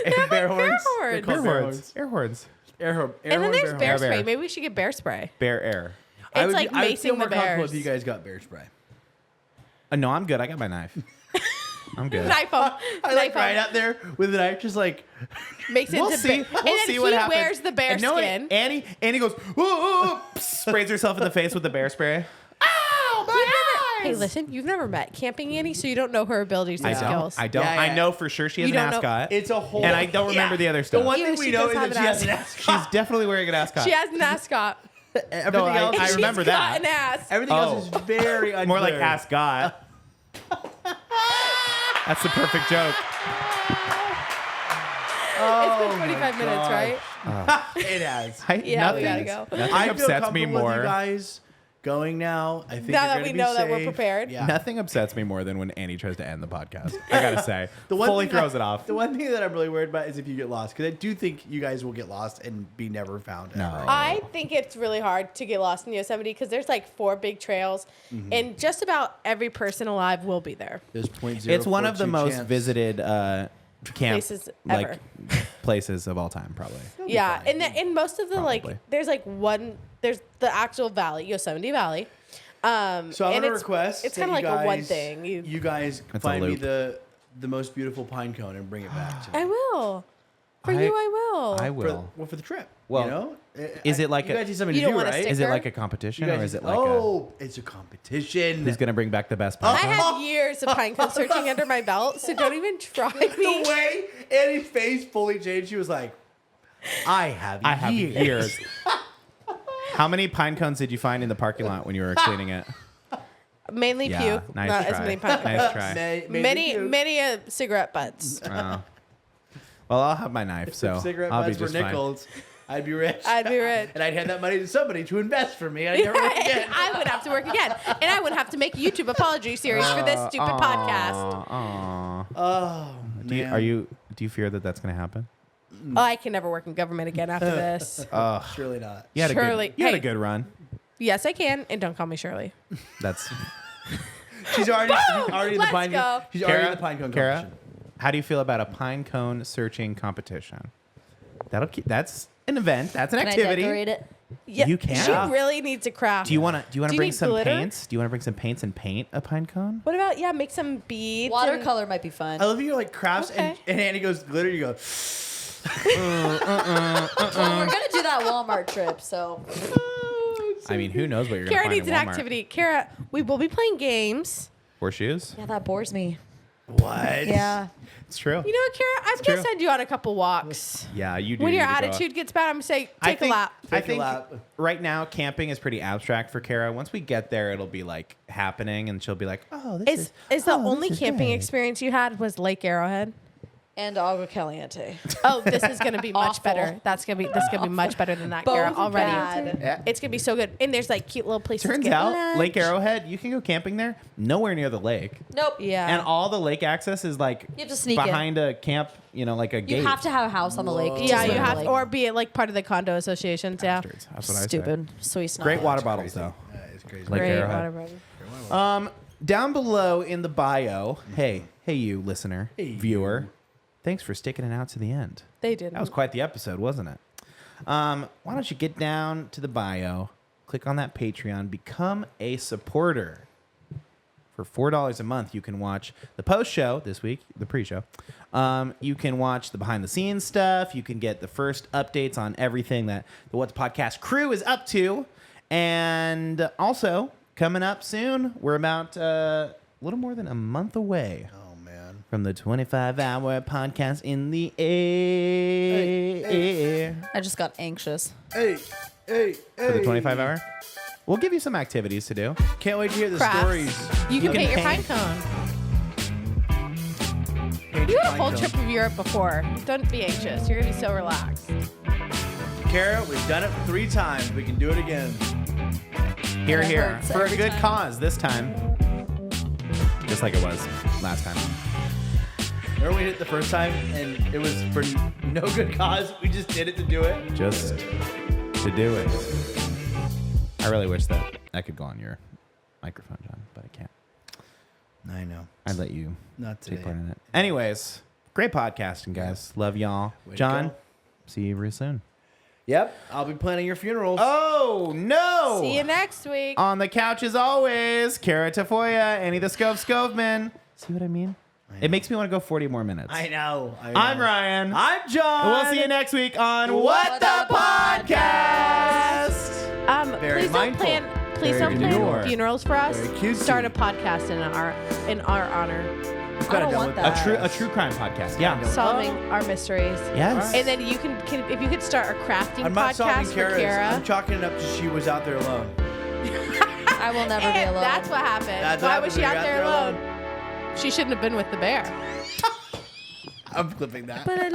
D: Bear
C: Bear horns. They're
D: horns.
C: called bear horns.
A: Air horns.
C: Air horn.
D: And then there's bear
A: horn.
D: spray.
A: Bear.
D: Maybe we should get bear spray.
A: Bear air.
D: It's like
C: I would feel
D: macing
C: more
D: the
C: comfortable
D: bears.
C: if you guys got bear spray.
A: No, I'm good. I got my knife. I'm good.
D: Knife him.
C: I like right out there with the knife, just like
D: Makes it
A: We'll
D: into
A: see.
D: bear.
A: We'll
D: And then
A: see
D: he
A: what happens.
D: wears the bear
A: And no,
D: skin.
A: Annie goes, ooh, sprays herself in the face with the bear spray.
D: Hey, listen, you've never met Camping Annie, so you don't know her abilities and
A: I
D: skills.
A: don't. I don't.
C: Yeah,
A: I
C: yeah.
A: know for sure she has
D: You
A: an
D: don't know-
A: ascot.
C: it's a whole.
A: And I don't remember the other
C: The
A: stuff.
C: one
D: Yeah,
C: thing
D: she
C: we know
D: does
C: is
D: have
C: that
D: an
C: she has an ascot.
A: She's definitely wearing an ascot.
D: She has an ascot.
C: Everything
A: No, I-
C: else,
A: I
D: She's
A: remember
D: got
A: that.
D: an ass.
C: everything else is very unclear.
A: More like ascot. That's the perfect joke.
D: It's been 25 minutes, right?
C: It has.
D: Yeah, we gotta go.
A: Nothing
C: I feel
A: upsets me
C: comfortable with
A: more.
C: you guys going now. I think
D: Now
C: you're
D: that
C: gonna
D: we
C: be
D: know that we're
C: safe.
D: prepared.
C: Yeah.
A: Nothing upsets me more than when Annie tries to end the podcast. I gotta say,
C: The
A: fully
C: thing
A: throws
C: that-
A: it off.
C: The one thing that I'm really worried about is if you get lost, because I do think you guys will get lost and be never found.
A: No.
C: ever.
D: I think it's really hard to get lost in Yosemite because there's like 4 big trails, and just about every person alive will be there.
C: There's 0.042
A: It's one of the most
C: chance.
A: visited camp
D: Places
A: like
D: ever.
A: places of all time, probably.
D: Yeah, and in most of the
A: Probably.
D: there's there's the actual valley, Yosemite Valley.
C: So I'm
D: and
C: gonna
D: it's-
C: request.
D: It's
C: that
D: kind of
C: you
D: like a one
C: guys-
D: thing.
C: You guys
A: It's a
C: find me
A: loop.
C: the most beautiful pine cone and bring it back to me.
D: I will. For
A: I-
D: you, I will.
A: I
C: For,
A: will.
C: well, for the trip.
A: Well,
C: you know?
A: is it like
C: you
A: a-
C: guys need something
D: You
C: to
D: don't
C: do,
D: want a
C: right?
D: stick-
A: Is it
D: Sticker?
A: like a
C: You
A: competition
C: guys
A: or is
C: need-
A: it like
C: it's a competition.
A: who's gonna bring back the best
D: I
A: pine?
D: have years of pine cone searching under my belt, so don't even try me.
C: The way Annie's face fully changed, she was like, I have
A: years. How many pine cones did you find in the parking lot when you were cleaning it?
D: Mainly
A: Yeah,
D: puke,
A: nice
D: not
A: try.
D: as many pine cones.
A: Nice try.
D: Many cigarette butts.
A: Oh. Well, I'll have my knife, so
C: cigarette
A: I'll be
C: butts for
A: just fine.
C: nickels. I'd be rich.
D: I'd be rich.
C: And I'd hand that money to somebody to invest for me. I'd never work again.
D: I would have to work again, and I would have to make a YouTube apology series for this stupid podcast.
A: Aw.
C: Oh,
A: Do you,
C: man.
A: do you fear that that's gonna happen?
D: Oh, I can never work in government again after this.
C: Surely not.
A: You had
D: Shirley,
A: you had a
D: hey.
A: good run.
D: Yes, I can, and don't call me Shirley.
A: That's
C: She's already in the
D: Let's
C: pine
D: go.
C: cone. She's already in the pine cone
A: Kara,
C: competition.
A: how do you feel about a pine cone searching competition? That's an event. That's an
B: Can I
A: activity.
B: decorate it?
D: Yeah,
A: You can.
D: She really needs a craft.
A: Do you want to
D: Do you
A: bring
D: need
A: some
D: glitter?
A: paints? Do you want to bring some paints and paint a pine cone?
D: What about make some beads?
B: Watercolor might be fun.
C: I love you like crafts
D: Okay.
C: and Annie goes glitter. You go.
B: Well, we're gonna do that Walmart trip, so
A: I mean, who knows what you're going to
D: Kara
A: find
D: needs
A: in
D: an
A: Walmart.
D: activity. Kara, we will be playing games.
A: Horseshoes?
B: yeah, that bores me.
C: What?
B: Yeah,
A: It's true.
D: You know what, Kara? I'm
A: true.
D: gonna send you on a couple walks.
A: Yeah, you do.
D: When your
A: need to go.
D: attitude gets bad, I'm gonna say
A: I
D: take a
A: think-
D: lap.
A: I
C: Take a
A: think
C: lap.
A: right now camping is pretty abstract for Kara. Once we get there, it'll be like happening, and she'll be like, "Oh, this
D: Is the
A: oh, this
D: only
A: is
D: camping
A: great."
D: experience you had was Lake Arrowhead?
B: and Agua Caliente.
D: Oh, this is gonna be much
B: Awful.
D: better. This is gonna be much better than that,
B: Both
D: Kara. Already,
B: bad.
A: Yeah.
D: it's gonna be so good. And there's like cute little places. to
A: Turns
D: get
A: out
D: lunch.
A: Lake Arrowhead, you can go camping there, nowhere near the lake,
B: Nope.
D: Yeah.
A: and all the lake access is like
B: You have to sneak in.
A: behind a camp, like a gate.
B: You have to have a house on the lake. to
D: Yeah,
B: swim
D: you
B: in the
D: have,
B: lake.
D: or be it like part of the condo associations. Yeah.
A: Bastards. That's what I say.
B: Stupid. Sweet
A: Great water
C: That's
A: bottles
C: crazy.
A: though.
C: Yeah, it's crazy.
A: Lake
D: Great
A: Arrowhead.
D: water brother.
A: Down below in the bio, hey you listener,
C: Hey, you.
A: viewer, thanks for sticking it out to the end.
D: They did.
A: That was quite the episode, wasn't it? Why don't you get down to the bio, click on that Patreon, become a supporter. For $4 a month, you can watch the post show this week, the pre-show. You can watch the behind-the-scenes stuff. You can get the first updates on everything that the What's Podcast crew is up to. And also, coming up soon, we're about a little more than a month away
C: Oh man.
A: from the 25-hour podcast in the air.
B: I just got anxious.
C: Hey.
A: For the 25-hour? We'll give you some activities to do.
C: Can't wait to hear the
D: Crafts.
C: stories.
D: You can paint your pine
A: paint.
D: cone.
C: Paint
D: You
C: your
D: had a
C: pine
D: whole
C: cone.
D: trip of Europe before. Don't be anxious. You're gonna be so relaxed.
C: Kara, we've done it 3 times. We can do it again.
A: Here,
B: And it
A: here.
B: hurts
A: For a
B: every
A: good
B: time.
A: cause this time. Just like it was last time.
C: Remember we did it the first time and it was for no good cause. We just did it to do it.
A: Just to do it. I really wish that I could go on your microphone, John, but I can't.
C: I know.
A: I'd let you
C: Not
A: take
C: today.
A: part in it. Anyways, great podcasting, guys. Love y'all.
C: Way to
A: John,
C: go.
A: see you real soon.
C: Yep. I'll be planning your funerals.
A: Oh, no.
D: See you next week.
A: On the couch as always, Kara Tafoya, Annie the Scoveman. See what I mean? It makes me want to go 40 more minutes.
C: I know.
A: I'm Ryan.
C: I'm John.
A: And we'll see you next week on
C: What
A: What the Podcast.
C: Very
D: Please
C: mindful.
D: Please
A: Very
D: don't plan
A: demure.
D: funerals for us.
C: Very cutesy.
D: Start a podcast in our honor,
C: I've
B: I
C: kinda
B: don't
C: done
B: want
C: with
B: that.
A: A true crime podcast. Yeah.
D: solving our mysteries.
A: Yes.
D: And then you can if you could start a crafting
C: I'm not solving
D: podcast for
C: Kara's.
D: Kara.
C: I'm chalking it up to she was out there alone.
B: I will never be
D: And
B: alone.
D: that's what happened.
C: That's what
D: Why
C: happened
D: was she
C: when
D: out
C: you're
D: there alone? She shouldn't have been with the bear.
C: I'm clipping that.
D: But